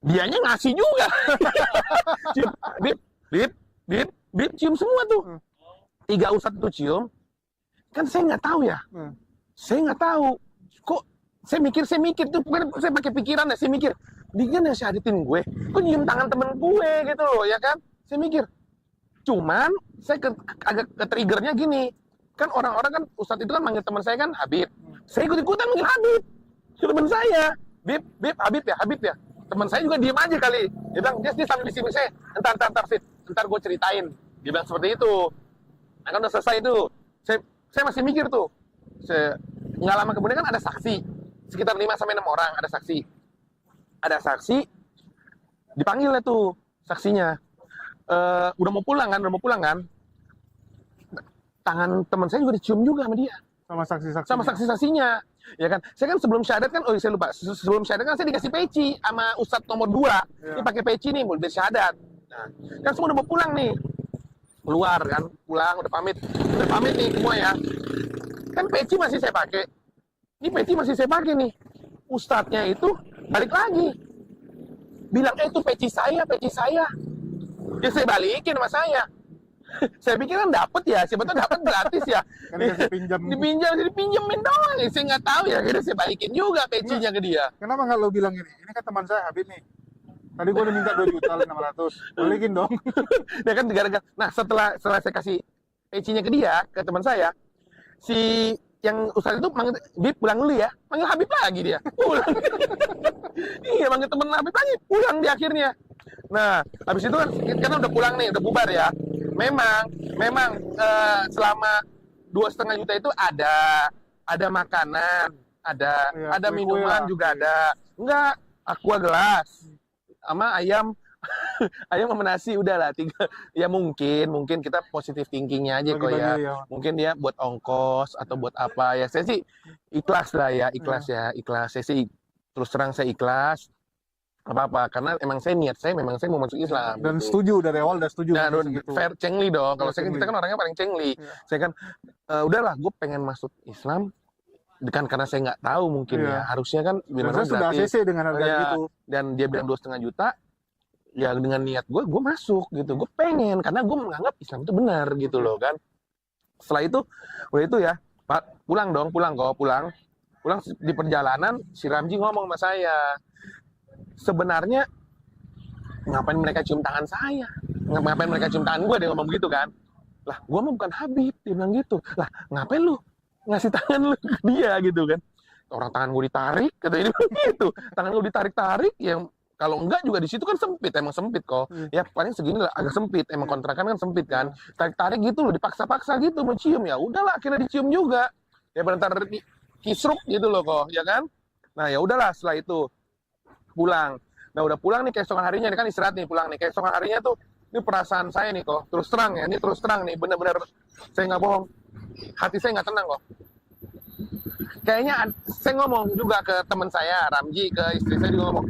Dianya ngasih juga. Cium. Bip, cium semua tuh. 3 ustadz tuh cium. Kan saya nggak tahu ya. Saya nggak tahu. Kok saya mikir tuh, bukan saya pakai pikiran ya, saya mikir, dia kan nasehatin gue, kok nyium tangan temen gue gitu loh, ya kan? Saya mikir. Cuman saya agak ke triggernya gini. Kan orang-orang kan ustadz itu kan manggil teman saya kan Habib. Saya ikut-ikutan manggil Habib. Teman saya, Bib, Habib ya. Teman saya juga diem aja kali. Dia bilang, dia sambil bisik saya, ntar gue ceritain. Dia bilang seperti itu. Nah, kan udah selesai itu. Saya masih mikir tuh. Nggak lama kemudian kan ada saksi. Sekitar 5-6 orang ada saksi. Ada saksi, dipanggil lah tuh saksinya. Udah mau pulang kan. Tangan teman saya juga dicium juga sama dia. Sama saksi-saksinya. Ya kan, saya kan sebelum syahadat kan, saya lupa. Sebelum syahadat kan saya dikasih peci sama ustadz nomor 2. Ini pakai peci nih, mulai syahadat. Nah, kan semua udah mau pulang nih. Keluar kan, pulang, udah pamit nih semua ya. Kan peci masih saya pakai. Ini peci masih saya pakai nih. Ustadznya itu balik lagi. Bilang, itu peci saya. Ya saya balikin sama saya. Saya pikir kan dapet ya, siapa tahu dapet gratis ya. Kan dikasih pinjam. Dipinjemin doang ya. Saya nggak tahu ya, akhirnya saya balikin juga pecinya ke dia. Kenapa nggak lo bilang ini kan teman saya Habib nih. Tadi gue udah minta 2.600.000. Balikin dong. Ya kan gara-gara. Nah, setelah saya kasih pecinya ke dia, ke teman saya, si yang ustadz itu manggil, Bib pulang dulu ya. Manggil Habib lagi dia. Pulang. Iya, manggil temen Habib lagi. Pulang di akhirnya. Nah, habis itu kan karena udah pulang nih, udah bubar ya. Memang selama 2,5 juta itu ada makanan, ada minuman juga ada. Enggak, aqua gelas sama ayam sama nasi udahlah 3. Ya mungkin kita positif thinkingnya aja kok ya. Mungkin dia buat ongkos atau buat apa ya. Saya sih ikhlas lah ya, ikhlas. Saya sih terus terang saya ikhlas. Apa karena emang saya memang saya mau masuk Islam Dan gitu. setuju dari awal udah setuju. Nah, gitu. fair cengli dong. Kalau saya Cengli. kita kan orangnya paling cengli. Saya kan udahlah, gue pengen masuk Islam kan karena saya nggak tahu mungkin ya. Harusnya kan Dan saya sudah ACC dengan harga gitu. Dan dia bilang 2,5 juta. Ya dengan niat gue masuk gitu. Gue pengen karena gue menganggap Islam itu benar gitu loh kan. Setelah itu, udah itu ya, Pak, pulang di perjalanan si Ramji ngomong sama saya. Sebenarnya ngapain mereka cium tangan saya? Ngapain mereka cium tangan gue? Dia ngomong begitu kan. Lah, gue mah bukan Habib, dia bilang gitu. Lah, ngapain lu ngasih tangan lu ke dia gitu kan? Orang tangan gue ditarik, kata ini begitu. Tangan lu ditarik-tarik, yang kalau enggak juga di situ kan sempit, emang sempit kok. Ya paling segini lah, agak sempit. Emang kontrakan kan sempit kan. Tarik-tarik gitu loh, dipaksa-paksa gitu mau cium ya. Udahlah, akhirnya dicium juga. Ya bentar kisruk gitu loh kok, ya kan? Nah ya udahlah, setelah itu pulang. Nah udah pulang nih keesokan harinya, ini kan istirahat nih, pulang nih keesokan harinya tuh, ini perasaan saya nih kok, terus terang nih, bener-bener saya nggak bohong, hati saya nggak tenang kok. Kayaknya saya ngomong juga ke teman saya Ramji, ke istri saya juga ngomong,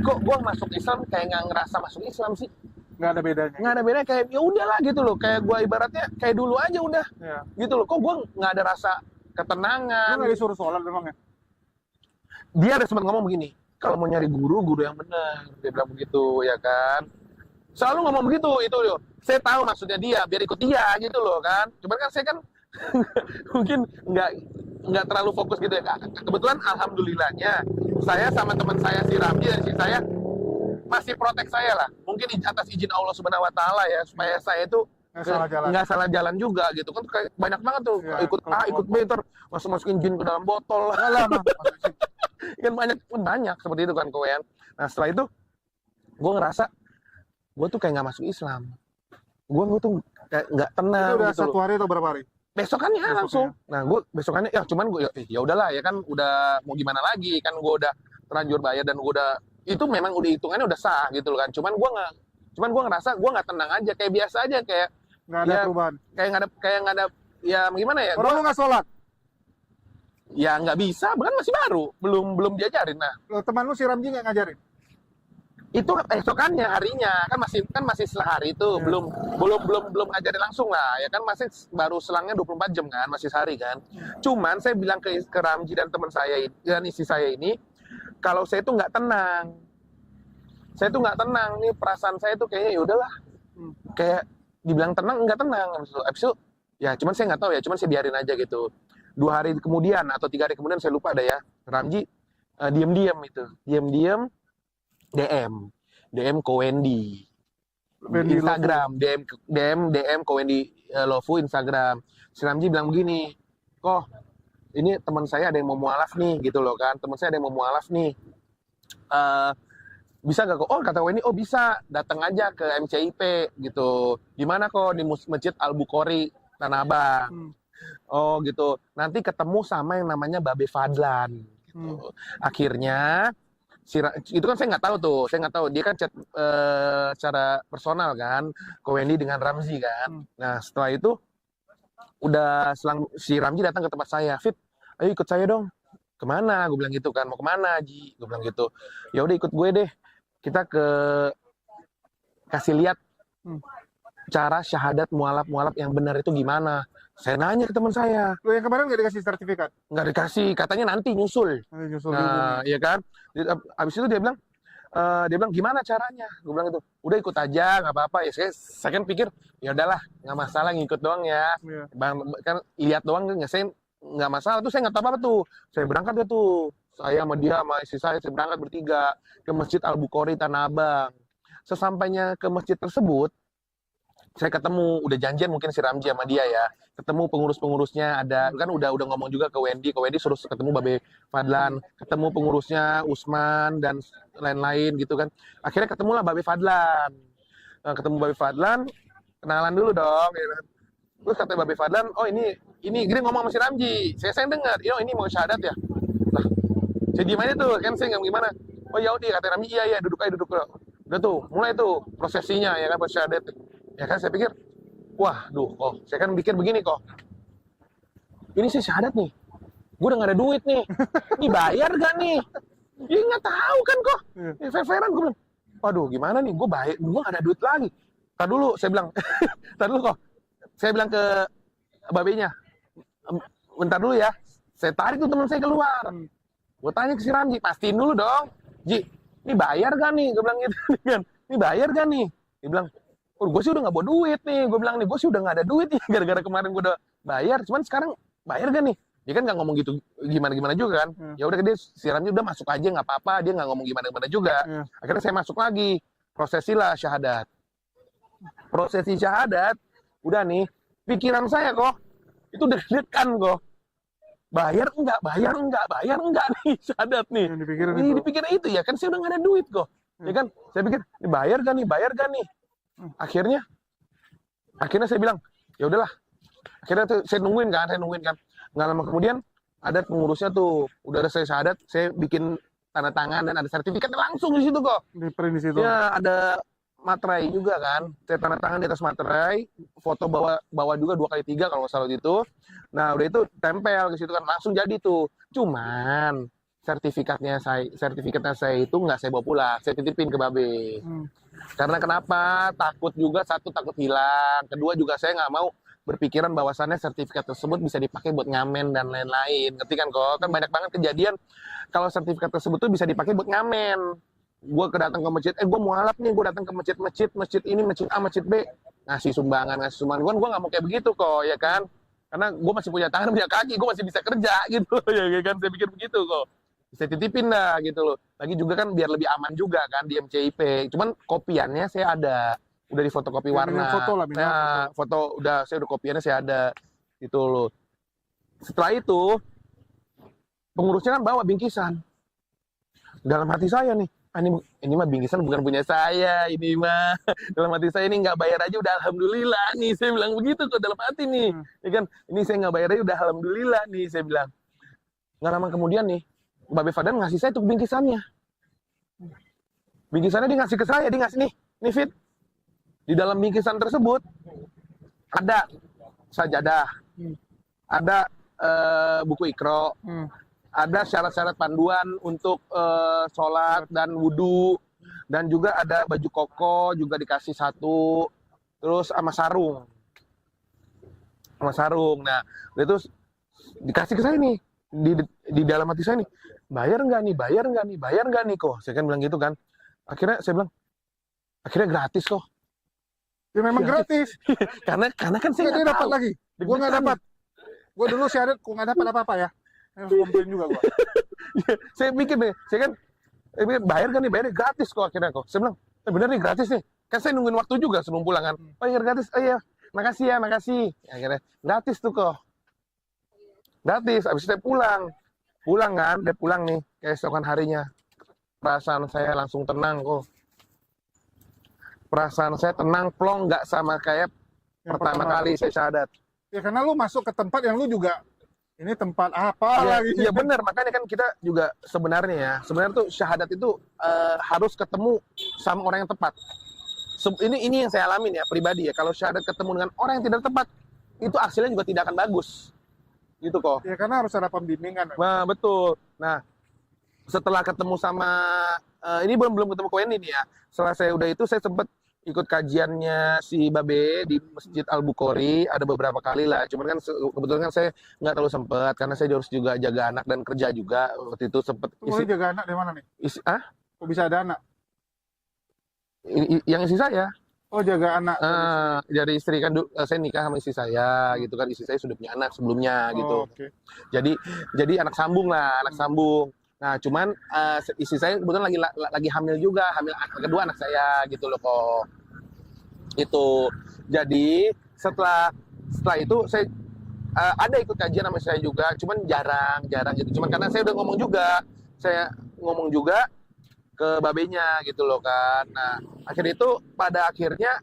kok gue masuk Islam kayak nggak ngerasa masuk Islam sih? Nggak ada bedanya. Kayak ya udahlah gitu loh, kayak gue ibaratnya kayak dulu aja udah, gitu loh. Kok gue nggak ada rasa ketenangan? Lu nggak disuruh sholat memang ya? Dia ada sempat ngomong begini, kalau mau nyari guru yang benar, dia bilang begitu ya kan. Selalu ngomong begitu itu loh. Saya tahu maksudnya dia, biar ikut dia gitu loh kan. Cuman kan saya kan mungkin nggak terlalu fokus gitu ya. Kebetulan alhamdulillahnya saya sama teman saya si Ramji dan si saya masih protek saya lah. Mungkin atas izin Allah Subhanahu Wa Taala ya, supaya saya itu nggak salah jalan juga gitu kan, kayak banyak banget tuh Ya, ikut A ikut B ntar masukin jin ke dalam botol lah. Kan banyak seperti itu kan kowean. Nah setelah itu gue ngerasa gue tuh kayak nggak masuk Islam, gue tuh kayak nggak tenang Itu udah gitu loh. 1 hari atau berapa hari? Besokannya Besoknya. langsung. Nah, gue besokannya ya cuman gue ya udahlah ya kan, udah mau gimana lagi kan, gue udah terlanjur bayar dan gue udah itu memang udah hitungannya udah sah gitu loh kan. Cuman gue ngerasa gue nggak tenang aja, kayak biasa aja, kayak Nggak ada ya, perubahan. kayak nggak ada ya gimana ya? Orang lu nggak sholat? Ya nggak bisa, bahkan masih baru, belum diajarin. Nah, Loh, teman lu si Ramji nggak ngajarin? itu besokannya harinya kan masih setelah hari itu belum ajarin langsung lah ya kan, masih baru selangnya 24 jam kan, masih sehari kan. Cuman saya bilang ke Ramji dan teman saya dan istri saya ini, kalau saya tuh nggak tenang, nih perasaan saya tuh kayaknya ya udahlah, kayak dibilang tenang nggak tenang abis itu ya, cuman saya nggak tahu ya, cuman saya biarin aja gitu. 2 hari kemudian atau 3 hari kemudian saya lupa ada ya, Ramji diam-diam DM ke Wendy Instagram, DM ke Wendy Lofu Instagram. Si Ramji bilang begini, kok ini teman saya ada yang mau mualaf nih gitu loh kan, bisa gak kok? Oh kata Wendy, oh bisa, datang aja ke MCIP gitu. Di mana kok? Di Masjid Al Bukhari Tanah Abang. Oh gitu, nanti ketemu sama yang namanya Babe Fadlan gitu. Akhirnya itu kan saya nggak tahu dia kan chat secara personal kan ke Wendy dengan Ramzi kan. Nah setelah itu udah si Ramzi datang ke tempat saya, Fit ayo ikut saya dong. Kemana? Gue bilang gitu kan, mau kemana Ji? Gue bilang gitu. Ya udah ikut gue deh, kita kasih lihat cara syahadat mualaf yang benar itu gimana. Saya nanya ke teman saya. Lu yang kemarin nggak dikasih sertifikat? Nggak dikasih, katanya nanti nyusul. Nyusul Nah, iya kan. Abis itu dia bilang gimana caranya? Gue bilang gitu, udah ikut aja, nggak apa-apa. Ya saya kan pikir, ya udahlah, nggak masalah ngikut doang ya. Iya. Bang kan lihat doang kan, saya nggak masalah. Tuh saya nggak tahu apa tuh. Saya berangkat ya tuh. Saya sama dia sama istri saya berangkat bertiga ke Masjid Al Bukhari Tanah Abang. Sesampainya ke masjid tersebut, saya ketemu, udah janjian mungkin si Ramji sama dia ya, ketemu pengurus-pengurusnya, ada kan udah ngomong juga ke Wendy suruh ketemu Babe Fadlan, ketemu pengurusnya Usman dan lain-lain gitu kan. Akhirnya ketemulah Babe Fadlan. Nah, ketemu Babe Fadlan, kenalan dulu dong ya kan. Terus kata Babe Fadlan, oh ini gini ngomong sama si Ramji, saya dengar, ini mau syahadat ya. Lah, saya diem aja tuh, kan saya nggak gimana. Oh ya udah, kata Ramji, iya duduk aja. Udah tuh, mulai tuh prosesinya ya kan, pas syahadat. Ya kan saya pikir, wah, saya kan pikir begini kok. Ini sih syahadat nih, gue udah gak ada duit nih, dibayar gak nih? Ya nggak tahu kan kok. Fair-fairan gue bilang, waduh gimana nih, gue gak ada duit lagi. Tar dulu, saya bilang, saya bilang ke babenya, bentar dulu ya, saya tarik tuh teman saya keluar. Gue tanya ke si Ramji, pastiin dulu dong, Ji, ini bayar gak nih? Gue bilang gitu kan, ini bayar gak nih? Dia bilang, oh, gue sih udah gak bawa duit nih. Gue bilang nih, gue sih udah gak ada duit nih. Gara-gara kemarin gue udah bayar. Cuman sekarang bayar gak nih? Dia kan gak ngomong gitu gimana-gimana juga kan. Ya udah dia si Ramji udah masuk aja gak apa-apa. Dia gak ngomong gimana-gimana juga. Akhirnya saya masuk lagi. Prosesilah syahadat. Prosesi syahadat. Udah nih. Pikiran saya kok. Itu deg-degan kok. Bayar enggak nih syahadat nih. Dipikirin itu ya kan, saya udah gak ada duit kok. Ya kan, saya pikir, ini bayar gak nih? Akhirnya saya bilang, ya udahlah. Akhirnya tuh saya nungguin kan. Nggak lama kemudian ada pengurusnya tuh, udah ada saya syahadat, saya bikin tanda tangan dan ada sertifikat langsung di situ kok. Di print di situ. Ya ada materai juga kan. Saya tanda tangan di atas materai, foto bawa juga 2x3 kalau nggak salah itu. Nah udah itu tempel ke situ kan, langsung jadi tuh. Cuman sertifikatnya saya itu nggak saya bawa pulang, saya titipin ke Babe. Karena kenapa? Takut juga, satu takut hilang, kedua juga saya nggak mau berpikiran bahwasannya sertifikat tersebut bisa dipakai buat ngamen dan lain-lain. Ngerti kan kok? Kan banyak banget kejadian kalau sertifikat tersebut tuh bisa dipakai buat ngamen. Gue datang ke masjid, gue mualaf nih, gue datang ke masjid ini, masjid A, masjid B, ngasih sumbangan. Gue nggak mau kayak begitu kok, ya kan? Karena gue masih punya tangan, punya kaki, gue masih bisa kerja gitu, ya kan? Saya pikir begitu kok. Bisa titipin lah gitu loh. Lagi juga kan biar lebih aman juga kan di MCIP. Cuman kopiannya saya ada. udah di fotokopi Ya, warna. minat foto lah, minat Nah, foto udah saya udah kopiannya saya ada gitu loh. Setelah itu pengurusnya kan bawa bingkisan. Dalam hati saya nih, ini mah bingkisan bukan punya saya, ini mah dalam hati saya ini nggak bayar aja udah alhamdulillah nih, saya bilang begitu kok dalam hati nih, ya kan, ini saya nggak bayar aja udah alhamdulillah nih, saya bilang. Nggak lama kemudian nih, Babe Fadlan ngasih saya tuh bingkisannya. Bingkisannya dia ngasih ke saya, dia ngasih nih Fit. Di dalam bingkisan tersebut ada sajadah, ada buku Iqra, ada syarat-syarat panduan untuk sholat dan wudhu, dan juga ada baju koko juga dikasih satu, terus sama sarung. Nah itu dikasih ke saya nih di dalam hati saya nih, bayar nggak nih kok, saya kan bilang gitu kan. Akhirnya saya bilang akhirnya gratis kok. Ya memang gratis. karena kan saya Nggak, dia nggak dapat tahu. lagi. Gua nggak dapat. Gua dulu syahadat, gua nggak dapat apa-apa ya. Komplain juga gua. Saya mikir nih, saya kan bayar kan nih, bayarnya gratis kok akhirnya kok. Saya bilang, bener nih gratis nih. Kan saya nungguin waktu juga sebelum pulang kan. Oh iya gratis, oh iya, makasih ya, makasih. Akhirnya gratis tuh kok. Gratis, abis itu saya pulang. Pulang kan, dia pulang nih, keesokan harinya. Perasaan saya langsung tenang kok. Perasaan saya tenang, plong, nggak sama kayak pertama kali saya syahadat. Ya karena lu masuk ke tempat yang lu juga, ini tempat apa lagi? Iya benar, makanya kan kita juga sebenarnya tuh syahadat itu harus ketemu sama orang yang tepat. Ini yang saya alamin ya pribadi ya. Kalau syahadat ketemu dengan orang yang tidak tepat, itu hasilnya juga tidak akan bagus. Gitu kok. Ya karena harus ada pembimbingan. Nah, betul. Nah, setelah ketemu sama ini belum ketemu koin ini ya. Setelah saya udah itu saya sempat ikut kajiannya si Babe di Masjid Al-Bukhari ada beberapa kali lah. Cuman kan kebetulan kan saya nggak terlalu sempat karena saya harus juga jaga anak dan kerja juga. Waktu itu sempat Lu jaga anak dari mana nih? Kok bisa ada anak? Yang istri saya. Oh jaga anak. Dari istri kan saya nikah sama istri saya gitu kan, istri saya sudah punya anak sebelumnya gitu. Okay. Jadi anak sambung lah, anak sambung. Nah, cuman istri saya kebetulan lagi hamil juga, hamil kedua anak saya gitu loh kok. Itu. Jadi setelah itu saya ada ikut kajian sama saya juga, cuman jarang gitu. Cuman karena saya udah ngomong juga ke babenya gitu loh kan. Nah, akhirnya itu pada akhirnya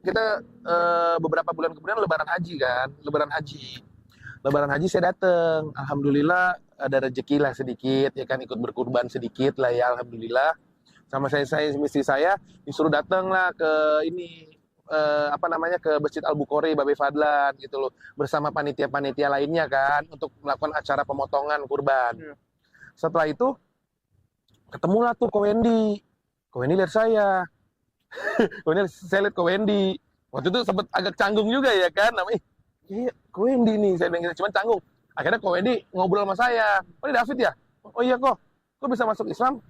kita beberapa bulan kemudian lebaran haji saya datang. Alhamdulillah ada rezeki lah sedikit ya kan, ikut berkurban sedikit lah ya alhamdulillah. Sama saya istri saya disuruh datang lah ke ini ke Masjid Al-Bukhari Babe Fadlan gitu loh, bersama panitia-panitia lainnya kan untuk melakukan acara pemotongan kurban. Setelah itu ketemulah tuh Ko Wendy lihat saya. Saya lihat Ko Wendy. Waktu itu sempat agak canggung juga ya kan, namanya iya Ko Wendy nih, saya bilang gitu, cuman canggung. Akhirnya Ko Wendy ngobrol sama saya. Oh ini David ya? Oh iya kok bisa masuk Islam?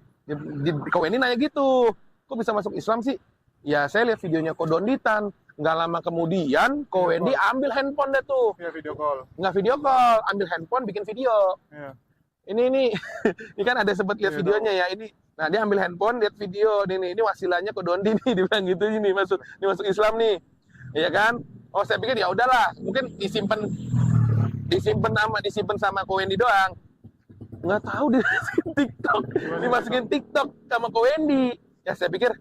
Ko Wendy nanya gitu, kok bisa masuk Islam sih? Ya saya lihat videonya Ko Donditan. Nggak lama kemudian Ko Wendy ambil handphone deh tuh. Ya video call. Nggak video call, ambil handphone bikin video. Ya. Ini kan ada sempat lihat videonya ya ini. Nah dia ambil handphone lihat video ini wasilahnya Ko Dondi nih, dia bilang gitu, ini masuk Islam nih, ya kan? Oh saya pikir ya udahlah, mungkin disimpan sama Ko Wendy doang. Nggak tahu dimasukin TikTok sama Ko Wendy. Ya saya pikir,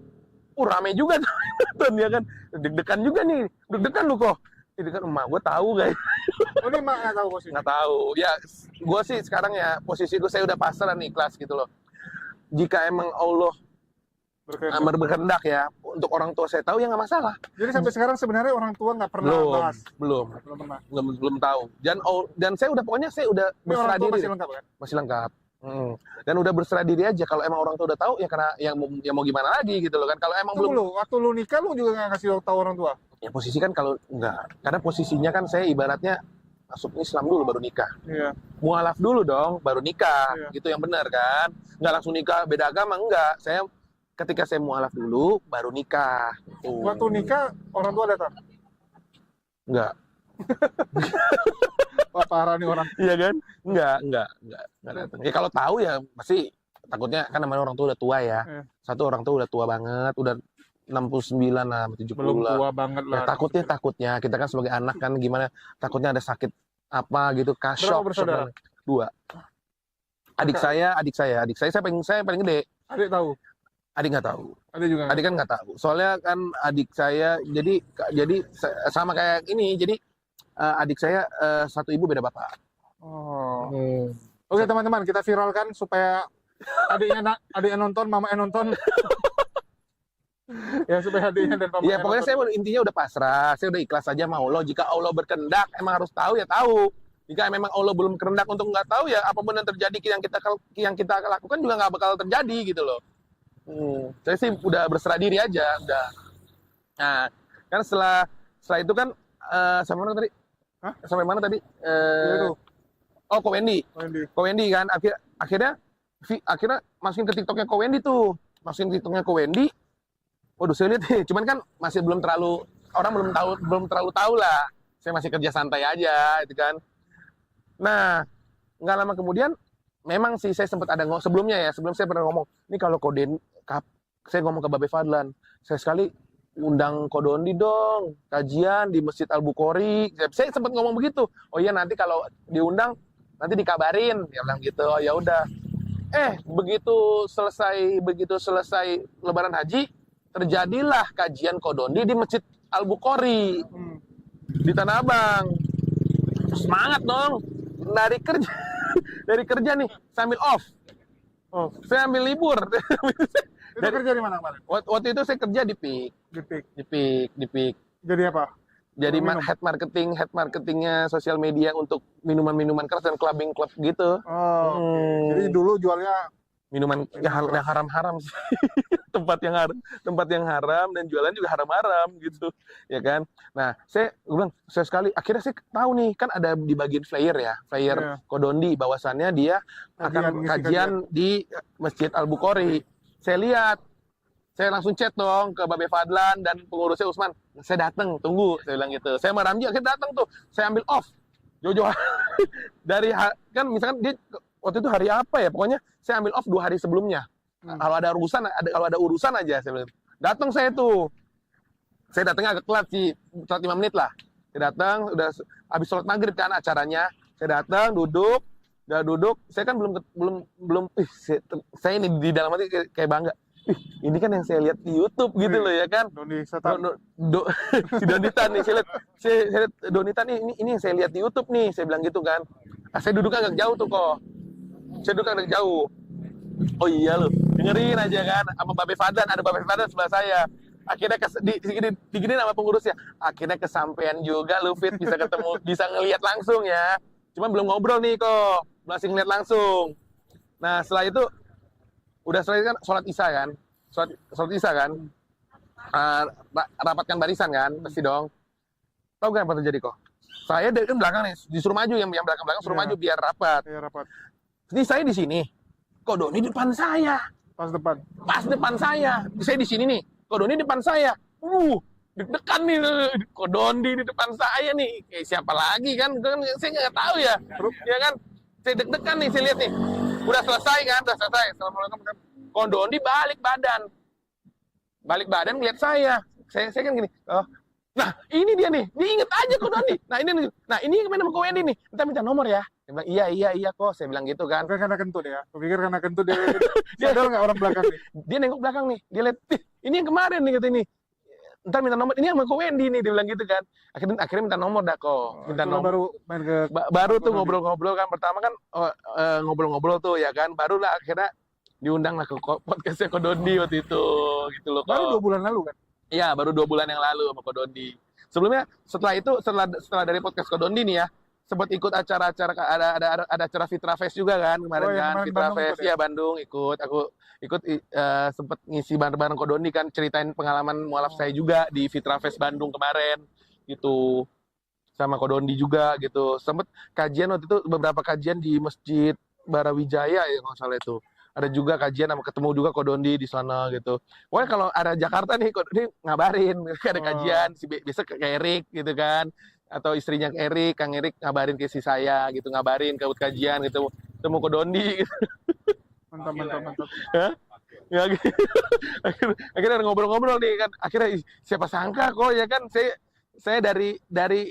rame juga tuh, ya kan? Deg-degan juga nih, deg-degan lu kok. Ini kan emak gue tahu guys. Oh ini emak nggak tahu posisi? Nggak tahu. Ya gue sih sekarang ya posisi gue saya udah pasrah nih, ikhlas gitu loh. Jika emang Allah berkehendak ya untuk orang tua saya tahu ya nggak masalah. Jadi sampai sekarang sebenarnya orang tua nggak pernah bahas? Belum tahu. Dan saya udah berserah diri. Masih lengkap kan? Masih lengkap. Dan udah berserah diri aja. Kalau emang orang tua udah tahu ya karena yang mau gimana lagi gitu loh kan. Kalau emang waktu lu nikah lu juga nggak kasih tahu orang tua? Ya posisi kan kalau enggak, karena posisinya kan saya ibaratnya masuk Islam dulu baru nikah. Iya. Mualaf dulu dong baru nikah. Gitu yang benar kan. Nggak langsung nikah beda agama, enggak. Ketika saya mualaf dulu baru nikah. Waktu nikah orang tua datang? Enggak. Wah parah nih orang. Iya kan? Enggak datang. Ya kalau tahu ya pasti takutnya kan namanya orang tua udah tua ya. Satu orang tua udah tua banget, udah 69 lah, 70 Belum lah. tua banget Ya, lah. takutnya kita kan sebagai anak kan gimana, takutnya ada sakit apa gitu, Berapa shock bersaudara? dan- dua. Adik saya saya paling gede. Adik tahu? Adik nggak tahu. Adik juga nggak Adik kan nggak tahu. Soalnya kan adik saya jadi sama kayak ini. Jadi adik saya satu ibu beda bapak. tahu. Oh. Oke teman-teman, kita viralkan supaya adiknya nonton, mamanya nonton. Ya supaya adiknya dan mamanya Ya pokoknya nonton. saya intinya udah pasrah, saya udah ikhlas aja sama Allah. Jika Allah berkehendak, emang harus tahu ya tahu. Jika memang Allah belum berkehendak untuk nggak tahu ya apapun yang terjadi yang kita lakukan juga nggak bakal terjadi gitu loh. Saya sih udah berserah diri aja, udah. Nah, kan setelah itu kan sampai mana tadi? Hah? Sampai mana tadi? Ya, itu. Oh, Ko Wendy. Wendy. Ko Wendy kan akhirnya masukin ke TikToknya Ko Wendy tuh. Masukin ke TikToknya Ko Wendy. Waduh, saya lihat nih, cuman kan masih belum terlalu terlalu tahu lah. Saya masih kerja santai aja, itu kan. Nah, nggak lama kemudian, memang sih saya sempat ada sebelum saya pernah ngomong, ini kalau saya ngomong ke Babe Fadlan, saya sekali undang Kodondi dong, kajian di Masjid Al-Bukhari. Saya sempat ngomong begitu. Oh iya, nanti kalau diundang, nanti dikabarin. Dia bilang gitu. Oh ya udah. Begitu selesai Lebaran Haji, terjadilah kajian Kodondi di Masjid Al-Bukhari di Tanah Abang. Semangat dong. Dari kerja nih sambil off. Oh, Saya ambil libur. itu kerja di mana kemarin? Waktu itu saya kerja di PIK. Di PIK. Di PIK. Jadi apa? Jadi Minum. head marketingnya sosial media untuk minuman keras dan clubbing club gitu. Oh, oke. Hmm. Jadi dulu jualnya Minuman yang haram-haram sih. tempat yang haram dan jualan juga haram-haram gitu, ya kan. Nah, saya bilang, saya sekali akhirnya saya tahu nih, kan ada di bagian flyer Iya. Kodondi, bahwasannya dia akan ngisi kajian di Masjid Al-Bukhari. Saya lihat, saya langsung chat dong ke Babe Fadlan dan pengurusnya Usman. Saya datang, tunggu, saya bilang gitu. Saya sama Ramji akhirnya datang tuh, saya ambil off. Jojo kan misalkan dia waktu itu hari apa ya, pokoknya saya ambil off 2 hari sebelumnya. Kalau ada urusan aja saya bilang. Datang saya tuh. Saya datangnya agak telat sih, 5 menit lah. Saya datang udah habis sholat maghrib kan acaranya. Saya datang duduk, saya kan belum saya ini di dalam hati kayak bangga. Ini kan yang saya lihat di YouTube gitu loh ya kan. Doni Setan. Si Donita nih, saya lihat Donita nih, ini yang saya lihat di YouTube nih, saya bilang gitu kan. Saya duduk agak jauh tuh kok. Saya duduk agak jauh. Oh iya loh, dengerin aja kan, sama Babe Fadlan, ada Babe Fadlan sebelah saya. Akhirnya diginiin sama pengurusnya. Akhirnya kesampean juga lu Fit, bisa ketemu, bisa ngelihat langsung ya. Cuman belum ngobrol nih kok, masih ngeliat langsung. Nah setelah itu udah selesai kan sholat isya kan, rapatkan barisan kan, pasti dong. Tahu gak apa terjadi kok? Saya dari belakang nih, disuruh maju, yang belakang suruh maju biar rapat. Iya, rapat. Ini saya di sini, Kodoni di depan saya, Pas depan. pas depan saya di sini nih, Kodoni depan saya. Deg-degan nih, Kodoni di depan saya nih, kayak siapa lagi kan saya nggak tahu ya, ya kan? Saya deg-degan nih, saya lihat nih, udah selesai. Assalamualaikum. Kodoni balik badan ngeliat saya kan gini, nah ini dia nih, diinget aja Kodoni. Nah ini kemana sama Wendy nih, minta nomor ya. Dia bilang iya kok, saya bilang gitu kan. Bukan karena kentut ya. Kupikir karena kentut dia. Sadar nggak orang belakang nih? Dia nengok belakang nih, dia lihat, ini yang kemarin nih kata ini. Ntar minta nomor, ini yang sama Wendy nih, dia bilang gitu kan. Akhirnya minta nomor dah kok, minta Setelah nomor. baru main ke Baru tuh ngobrol-ngobrol kan, pertama kan ngobrol-ngobrol tuh ya kan, barulah akhirnya diundang lah ke podcastnya Kodondi waktu itu, gitu loh kok. baru 2 bulan lalu kan. Iya, baru 2 bulan yang lalu sama Kodondi. Sebelumnya setelah dari podcast Kodondi nih ya, sempat ikut acara-acara, ada acara Fitra Fest juga kan kemarin kan, kemarin Fitra Bandung Fest ikut ya? ya Bandung aku ikut sempat ngisi bareng Kodondi kan, ceritain pengalaman mualaf saya juga di Fitra Fest Bandung kemarin gitu, sama Kodondi juga gitu. Sempat kajian waktu itu, beberapa kajian di Masjid Barawijaya ya kalau salah itu. Ada juga kajian sama ketemu juga Kodondi di sana gitu. Pokoknya kalau ada Jakarta nih, Kodondi ngabarin ada kajian, biasa ke Erik gitu kan, atau istrinya Kang Erik ngabarin ke si saya gitu, ngabarin ke kajian gitu, ketemu Kodondi gitu. Mantap. Hah? Ya, akhirnya ngobrol-ngobrol nih kan. Akhirnya siapa sangka kok ya kan saya dari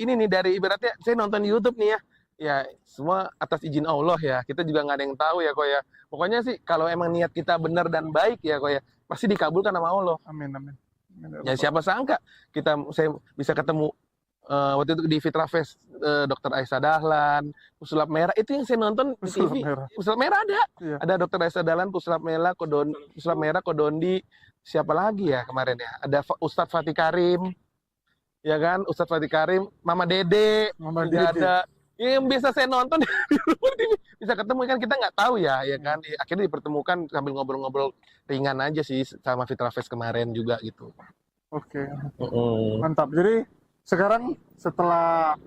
ini nih, dari ibaratnya saya nonton di YouTube nih ya. Ya semua atas izin Allah ya. Kita juga nggak ada yang tahu ya kok ya. Pokoknya sih kalau emang niat kita benar dan baik ya kok ya, pasti dikabulkan sama Allah. Amin, amin. Ya siapa sangka saya bisa ketemu waktu itu di Fitra Fest, Dr. Aisyah Dahlan, Pusulap Merah, itu yang saya nonton di Pusulap TV. Merah. Pusulap Merah ada. Iya. Ada Dr. Aisyah Dahlan, Pusulap Merah, Kodondi, siapa lagi ya kemarin ya? Ada Ustadz Fatih Karim, ya kan? Ustadz Fatih Karim, Mama Dede, Mama juga Dede. ada. Yang biasa saya nonton di luar TV, bisa ketemu kan, kita nggak tahu ya kan? Akhirnya dipertemukan sambil ngobrol-ngobrol ringan aja sih sama Fitra Fest kemarin juga gitu. Oke. Mantap. Jadi sekarang setelah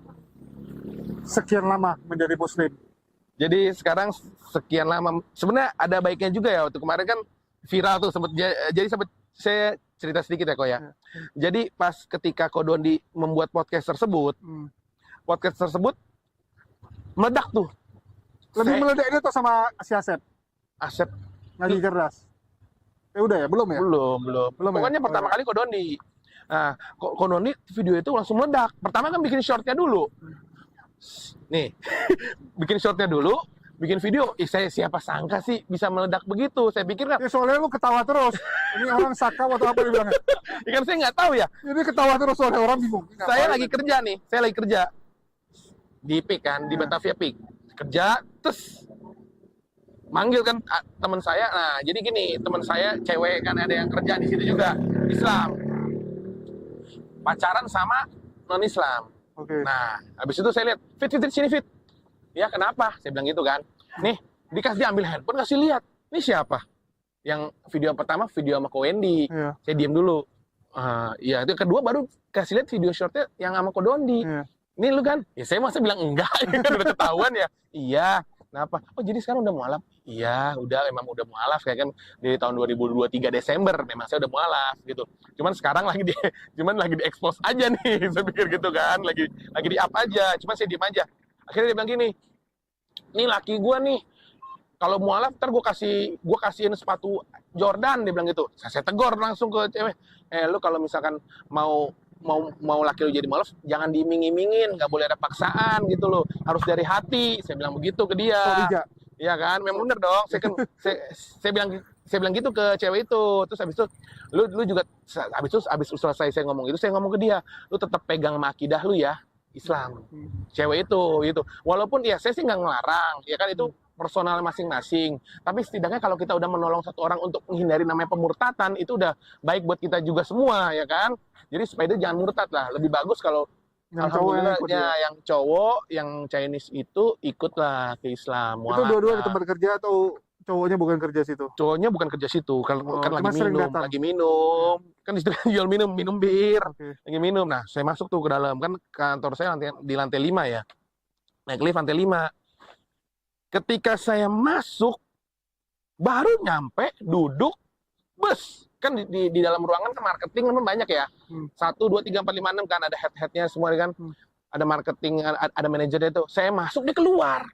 sekian lama menjadi muslim, Jadi sekarang sekian lama, sebenarnya ada baiknya juga ya. Waktu kemarin kan viral tuh, jadi sempat saya cerita sedikit ya kok ya. Jadi pas ketika Kodondi membuat podcast tersebut meledak tuh. lebih Saya- meledak ini tuh sama si Asep Asep ngaji cerdas. Udah ya, belum ya? belum. Belum ya? Pokoknya pertama kali Kodondi. Nah, Kodondi video itu langsung meledak. Pertama kan bikin shortnya dulu. Nih, bikin shortnya dulu, bikin video. Saya siapa sangka sih bisa meledak begitu. Saya pikir kan, Ya, soalnya lu ketawa terus. Ini orang sakau atau apa dibilangnya? ya kan saya nggak tahu ya. Ini ketawa terus soalnya orang bingung. Saya lagi kerja nih, saya lagi kerja di PIK kan, di Batavia PIK. Kerja, terus manggil kan teman saya. Nah, jadi gini, teman saya cewek kan ada yang kerja di situ juga, Islam. Pacaran sama non-Islam. Oke. Nah, habis itu saya lihat, Fit, sini Fit. Ya, kenapa? Saya bilang gitu kan. Nih, dikasih ambil handphone, kasih lihat. Ini siapa? Yang video pertama, video sama Ko Wendy. Iya. Saya diam dulu. Ya, itu kedua baru kasih lihat video shortnya yang sama Kodondi. Iya. Ini lu kan? Ya saya masa bilang enggak, kan udah ketahuan ya. Iya. Kenapa? Oh jadi sekarang udah mualaf? Iya, emang udah mualaf kayak kan dari tahun 2023 Desember memang saya udah mualaf gitu. Cuman sekarang lagi di expose aja nih, saya pikir gitu kan, lagi di up aja. Cuman saya diem aja. Akhirnya dia bilang gini, nih laki gua nih, kalau mualaf ntar gua kasihin sepatu Jordan, dia bilang gitu. Saya tegur langsung ke cewek, lu kalau misalkan mau laki lu jadi mualaf, jangan diiming-imingin, nggak boleh ada paksaan gitu loh, harus dari hati. Saya bilang begitu ke dia. Sorija. Iya kan, memang bener dong. Saya bilang gitu ke cewek itu. Terus habis itu lu juga habis selesai saya ngomong itu, saya ngomong ke dia, lu tetap pegang sama akidah lu ya, Islam. Cewek itu. Walaupun ya saya sih nggak ngelarang, ya kan itu personal masing-masing. Tapi setidaknya kalau kita udah menolong satu orang untuk menghindari namanya pemurtatan, itu udah baik buat kita juga semua, ya kan? Jadi supaya dia jangan murtad lah. Lebih bagus kalau Yang cowok yang ikut alhamdulillahnya ya. yang cowok, yang Chinese itu ikutlah ke Islam. Itu dua-dua di mualafah. tempat kerja atau cowoknya bukan kerja situ? Cowoknya bukan kerja situ, kan Oh, lagi cuma sering datang. kan di situ kan jual minum bir, Oke. lagi minum. Nah, saya masuk tuh ke dalam, kan kantor saya di lantai 5 ya, naik lift lantai 5. Ketika saya masuk, baru nyampe, duduk, bus. Kan di dalam ruangan kan marketing memang banyak ya. 1, 2, 3, 4, 5, 6 kan ada head-headnya semua kan. Ada marketing, ada manajernya itu. Saya masuk, dia keluar.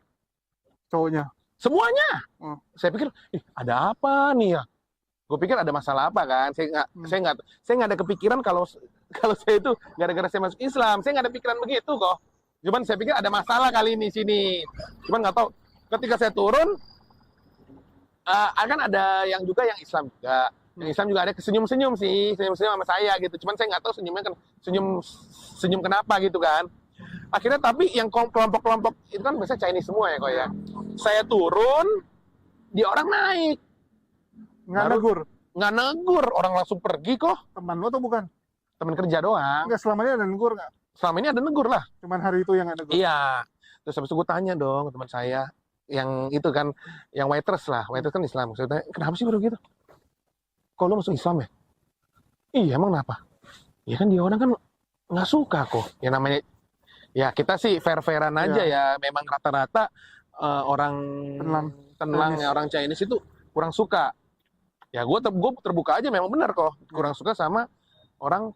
Cowoknya. Semuanya. Hmm. Saya pikir, ada apa nih ya? Gue pikir ada masalah apa kan? Saya nggak ada kepikiran kalau saya itu gara-gara saya masuk Islam. Saya nggak ada pikiran begitu kok. Cuman saya pikir ada masalah kali ini sini. Cuman nggak tahu. Ketika saya turun, kan ada yang juga yang Islam juga. Yang Islam juga ada senyum-senyum sih, senyum-senyum sama saya gitu. Cuman saya nggak tahu senyumnya senyum kenapa gitu kan. Akhirnya tapi yang kelompok-kelompok itu kan biasanya Chinese semua ya kok ya. Saya turun, dia orang naik. Nggak negur, orang langsung pergi kok. Teman lo atau bukan? Temen kerja doang. Enggak, selama ini ada negur nggak? Selama ini ada negur lah. Cuman hari itu yang ada negur. Iya. Terus habis itu gue tanya dong ke teman saya, yang itu kan, yang waitress kan Islam. Saya tanya, kenapa sih baru gitu? Kok lo masuk Islam ya? Iya, emang kenapa? Ya kan dia orang kan nggak suka kok. Ya namanya, ya kita sih fair-fairan aja ya. Memang rata-rata orang tenlang ya, orang Chinese itu kurang suka. Ya gue terbuka aja, memang benar kok. Kurang suka sama orang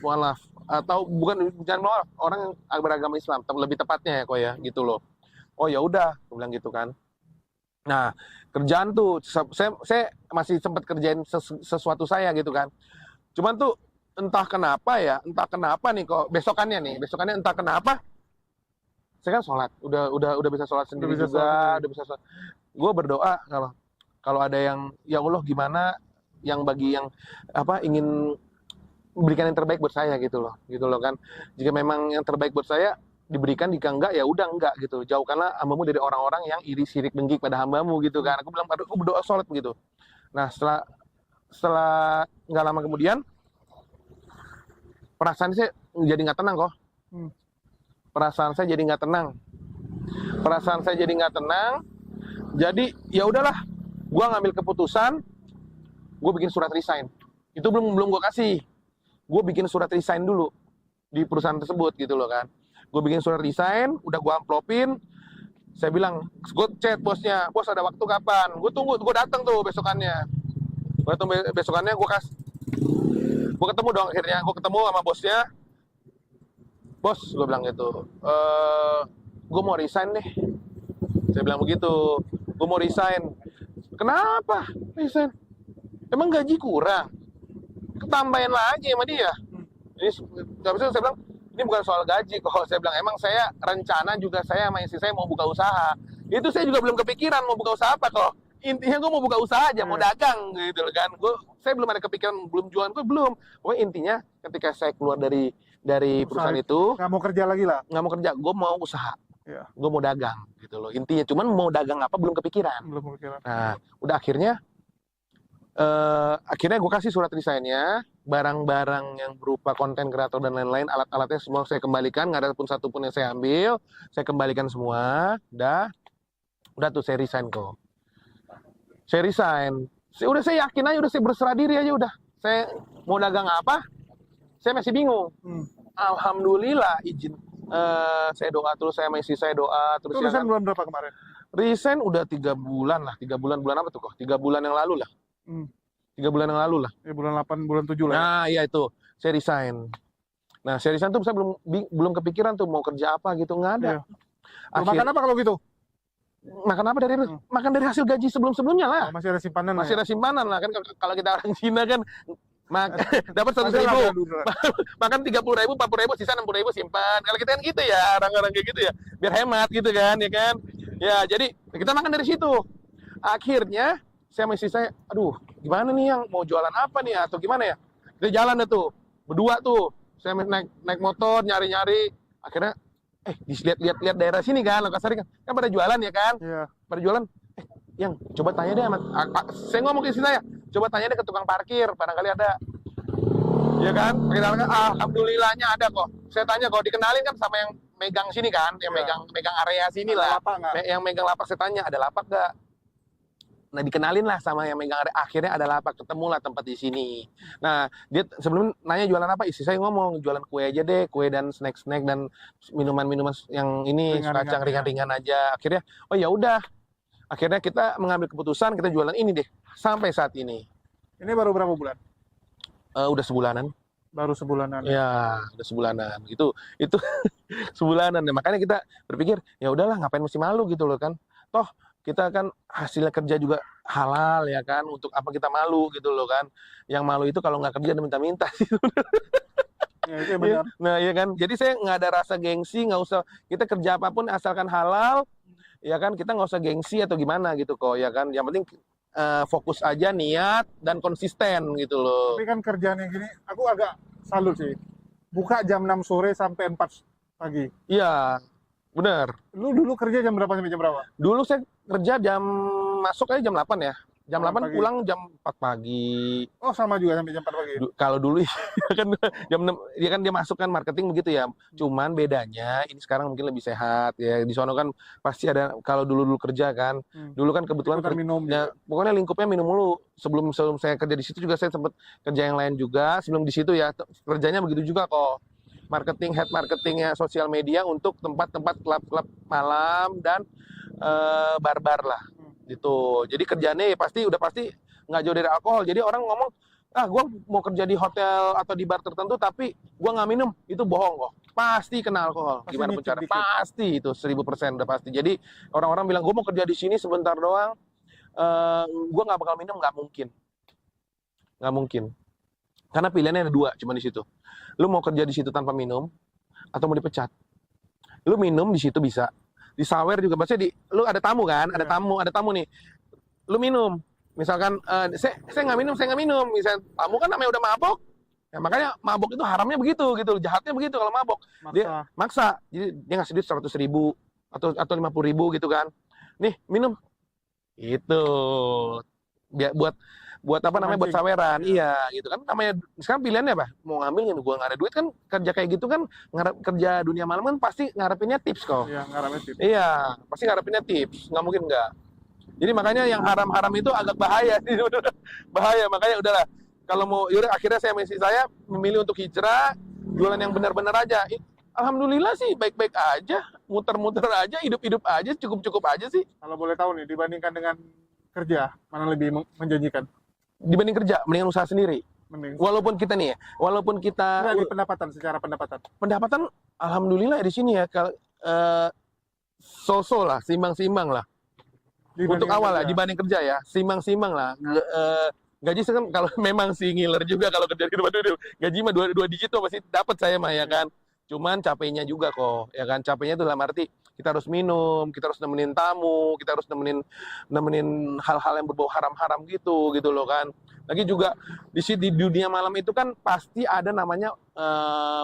mualaf. Atau jangan mualaf, orang yang beragama Islam. Lebih tepatnya ya kok ya, gitu loh. Oh ya udah, gue bilang gitu kan. Nah, kerjaan tuh saya masih sempat kerjain sesuatu saya gitu kan. Cuman tuh entah kenapa nih kok besokannya entah kenapa saya kan sholat, udah bisa sholat sendiri bisa juga, sholat. udah bisa sholat. Gue berdoa kalau ada yang ya Allah gimana yang bagi yang ingin berikan yang terbaik buat saya gitu loh kan. Jika memang yang terbaik buat saya diberikan, jika enggak ya udah enggak gitu. Jauhkanlah hambamu dari orang-orang yang iri sirik dengki pada hambamu gitu kan. Aku bilang aku berdoa sholat gitu. Nah setelah nggak lama kemudian perasaan saya jadi nggak tenang kok. Perasaan saya jadi nggak tenang. Jadi ya udahlah, gue ngambil keputusan, gue bikin surat resign. Itu belum gue kasih. Gue bikin surat resign dulu di perusahaan tersebut gitu loh kan. Gue bikin surat resign, udah gue amplopin. Saya bilang, gue chat bosnya, bos ada waktu kapan? Gue tunggu, gue datang tuh besokannya. Gue ketemu dong akhirnya, gue ketemu sama bosnya. Bos, gue bilang gitu, gue mau resign nih. Saya bilang begitu, gue mau resign. Kenapa resign? Emang gaji kurang? Ketambahin lagi sama dia. Ini gak bisa, saya bilang, ini bukan soal gaji kok. Saya bilang, emang saya rencana juga saya sama istri saya mau buka usaha. Itu saya juga belum kepikiran mau buka usaha apa kok. Intinya gue mau buka usaha aja, mau dagang gitu kan. Saya belum ada kepikiran, belum jualan, gue belum. Pokoknya intinya ketika saya keluar dari perusahaan itu, nggak mau kerja lagi lah. nggak mau kerja, gue mau usaha. Ya. Gue mau dagang gitu loh. Intinya cuman mau dagang apa belum kepikiran. Nah, udah akhirnya gue kasih surat resign-nya, barang-barang yang berupa konten kreator dan lain-lain, alat-alatnya semua saya kembalikan, nggak ada pun satu pun yang saya ambil, saya kembalikan semua. Udah tuh saya resign kok. Saya resign. Udah saya yakin aja, udah saya berserah diri aja udah. Saya mau dagang apa? Saya masih bingung. Alhamdulillah izin. Saya doa terus, saya sama istri saya doa terus. Itu resign bulan berapa kemarin? Resign udah 3 bulan lah. 3 bulan apa tuh kok? 3 bulan yang lalu lah. 3 bulan yang lalu lah. Ya, bulan 8, bulan 7 lah. Nah, iya itu. Saya resign. Nah, saya resign tuh saya belum kepikiran tuh mau kerja apa gitu, nggak ada. Iya. Makan apa kalau gitu? Makan apa makan dari hasil gaji sebelum-sebelumnya lah. Oh, masih ada simpanan Masih ada simpanan lah kan, kalau kita orang Cina kan dapat 100.000, makan 30.000, 40.000, sisa 60.000 simpan. Kalau kita kan gitu ya, orang-orang kayak gitu ya, biar hemat gitu kan, ya kan. Ya jadi kita makan dari situ. Akhirnya saya sama istri saya, aduh gimana nih yang mau jualan apa nih atau gimana ya? Kita jalan deh tuh, berdua tuh. Saya naik motor nyari-nyari. Akhirnya lihat daerah sini kan, Lokasari kan pada jualan ya kan. Iya. Pada jualan. Yang coba tanya deh sama saya ngomong ke istri saya, coba tanya deh ke tukang parkir, barangkali ada. Ya kan? Alhamdulillahnya ada kok. Saya tanya kok, dikenalin kan sama yang megang sini kan, yang megang area sini lah. Yang megang lapak, saya tanya ada lapak nggak? Nah dikenalin lah sama yang megang area. Akhirnya ada lapak, ketemulah tempat di sini. Nah dia sebelum nanya jualan apa, istri saya ngomong jualan kue aja deh, kue dan snack dan minuman yang ini kacang ringan-ringan aja. Akhirnya oh ya udah. Akhirnya kita mengambil keputusan kita jualan ini deh sampai saat ini. Ini baru berapa bulan? Udah sebulanan. Baru sebulanan. Ya, udah sebulanan. Itu sebulanan. Nah, makanya kita berpikir ya udahlah ngapain mesti malu gitu loh kan. Toh kita kan hasilnya kerja juga halal ya kan. Untuk apa kita malu gitu loh kan. Yang malu itu kalau nggak kerja dan minta-minta sih. Ya, itu benar. Nah ya kan. Jadi saya nggak ada rasa gengsi, nggak usah kita kerja apapun asalkan halal. Ya kan, kita nggak usah gengsi atau gimana gitu kok, ya kan. Yang penting fokus aja, niat, dan konsisten gitu loh. Tapi kan kerjaan yang gini, aku agak salut sih. Buka jam 6 sore sampai 4 pagi. Iya, benar. Lu dulu kerja jam berapa sampai jam berapa? Dulu saya kerja masuk aja jam 8 ya. Jam 8 pagi. pulang jam 4 pagi. Oh sama juga sampai jam 4 pagi? Kalau dulu kan jam 6, dia kan dia masuk kan marketing begitu ya. Cuman bedanya ini sekarang mungkin lebih sehat ya. Di sono kan pasti ada, kalau dulu kerja kan. Dulu kan kebetulan minum ya, pokoknya lingkupnya minum mulu. Sebelum saya kerja di situ juga saya sempat kerja yang lain juga. Sebelum di situ ya kerjanya begitu juga kok. Head marketingnya sosial media untuk tempat-tempat klub-klub malam dan bar-bar lah. Gitu. Jadi kerjanya ya pasti nggak jauh dari alkohol. Jadi orang ngomong, gue mau kerja di hotel atau di bar tertentu tapi gue nggak minum, itu bohong kok. pasti kena alkohol. Pasti Gimana pun nyicip cara, dikit. pasti itu 1000% udah pasti. Jadi orang-orang bilang gue mau kerja di sini sebentar doang, gue nggak bakal minum, nggak mungkin, nggak mungkin. Karena pilihannya ada dua, cuma di situ. Lu mau kerja di situ tanpa minum, atau mau dipecat. Lu minum di situ bisa, di sawer juga. Maksudnya lu ada tamu kan, ada tamu nih. Lu minum, misalkan saya nggak minum. Misalnya tamu kan namanya udah mabok, ya makanya mabok itu haramnya begitu gitu, jahatnya begitu kalau mabok. Dia maksa, jadi dia ngasih duit 100.000 atau 50.000 gitu kan. Nih minum, itu buat apa namanya, buat saweran. Iya gitu kan, namanya sekarang pilihannya apa, mau ngambil gua nggak ada duit kan. Kerja kayak gitu kan, kerja dunia malam kan pasti ngarepinnya tips kok. Iya, ngarepin tips. Iya, pasti ngarepinnya tips, nggak mungkin nggak. Jadi makanya yang haram-haram itu agak bahaya sih. Bahaya, makanya udahlah, kalau mau yaudah, akhirnya saya memilih untuk hijrah, jualan yang benar-benar aja. Alhamdulillah sih baik-baik aja, muter-muter aja, hidup-hidup aja, cukup-cukup aja sih. Kalau boleh tahu nih, dibandingkan dengan kerja, mana lebih menjanjikan? Dibanding kerja, mendingan usaha sendiri. Mending. Walaupun kita nih ya, Enggak, di pendapatan, secara pendapatan. alhamdulillah ya di sini ya, so-so lah, simbang-simbang lah. Untuk awal lah, dibanding kerja ya, simbang-simbang lah. Gaji kan kalau memang sih ngiler juga kalau kerja di rumah dulu. Gaji mah dua digit tuh pasti dapat saya mah ya kan. Cuman capeknya juga kok, ya kan. Capeknya itu dalam arti kita harus minum, kita harus nemenin tamu, kita harus nemenin hal-hal yang berbau haram-haram gitu loh kan. Lagi juga di dunia malam itu kan pasti ada namanya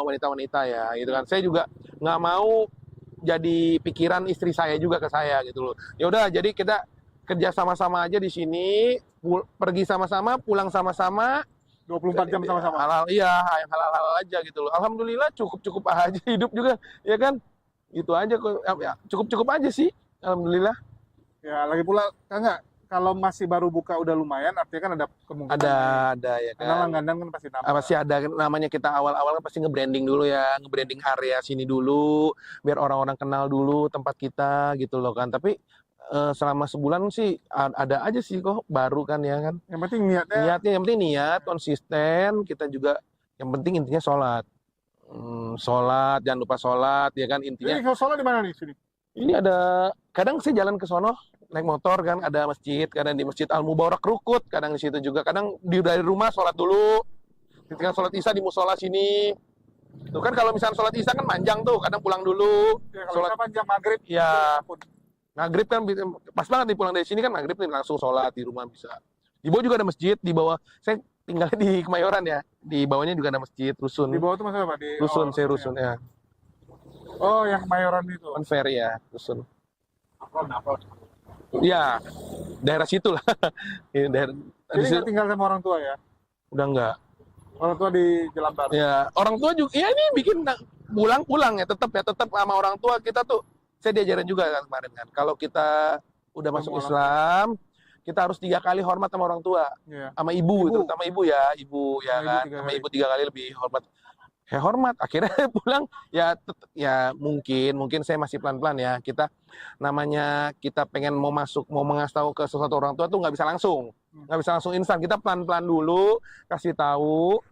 wanita-wanita ya, gitu kan. Saya juga nggak mau jadi pikiran istri saya juga ke saya gitu loh. Ya udah, jadi kita kerja sama-sama aja di sini, pergi sama-sama, pulang sama-sama, 24 jam sama-sama. Halal, iya, yang halal-halal aja gitu loh. Alhamdulillah cukup-cukup aja hidup juga, ya kan? Itu aja kok, ya, cukup-cukup aja sih, alhamdulillah. Ya, lagi pula enggak, kalau masih baru buka udah lumayan, artinya kan ada kemungkinan. Ada ya kan. Karena langganan kan pasti nambah. Pasti ada, namanya kita awal-awal kan pasti nge-branding dulu ya, nge-branding area sini dulu, biar orang-orang kenal dulu tempat kita gitu loh kan. Tapi selama sebulan sih ada aja sih kok baru kan ya kan. Yang penting niatnya. Yang penting niat, konsisten, kita juga yang penting intinya sholat. Sholat, jangan lupa sholat ya kan intinya. Ini kalau sholat di mana nih sini? Ini ada, kadang saya jalan ke sono naik motor kan, ada masjid, kadang di Masjid Al Mubarak Rukut, kadang di situ juga, kadang dari rumah sholat dulu, ketika sholat isya di musola sini. Tuh kan kalau misalnya sholat isya kan panjang tuh, kadang pulang dulu. Ya, kalau Sholat panjang maghrib. ya, maghrib kan pas banget nih, pulang dari sini kan maghrib nih langsung sholat di rumah bisa. Di bawah juga ada masjid, di bawah saya tinggal di Kemayoran ya, di bawahnya juga ada masjid, rusun. Di bawah itu maksudnya apa? Rusun, saya rusun ya. Oh, yang Kemayoran itu. Fair ya, rusun. Ya, daerah situ lah. Ya, Jadi nggak tinggal sama orang tua ya? Udah enggak. Orang tua di Jelambar. Ya, orang tua juga, ya ini bikin pulang-pulang ya, tetap sama orang tua kita tuh. Saya diajarin juga kan kemarin kan, kalau kita udah masuk Islam, kita harus 3 kali hormat sama orang tua, sama ibu, terutama ibu ya kan, sama ibu 3 kali lebih hormat. Hormat, akhirnya pulang ya mungkin saya masih pelan-pelan ya. Kita namanya kita pengen mau mengasih tahu ke sesuatu orang tua tuh nggak bisa langsung instan. Kita pelan-pelan dulu kasih tahu,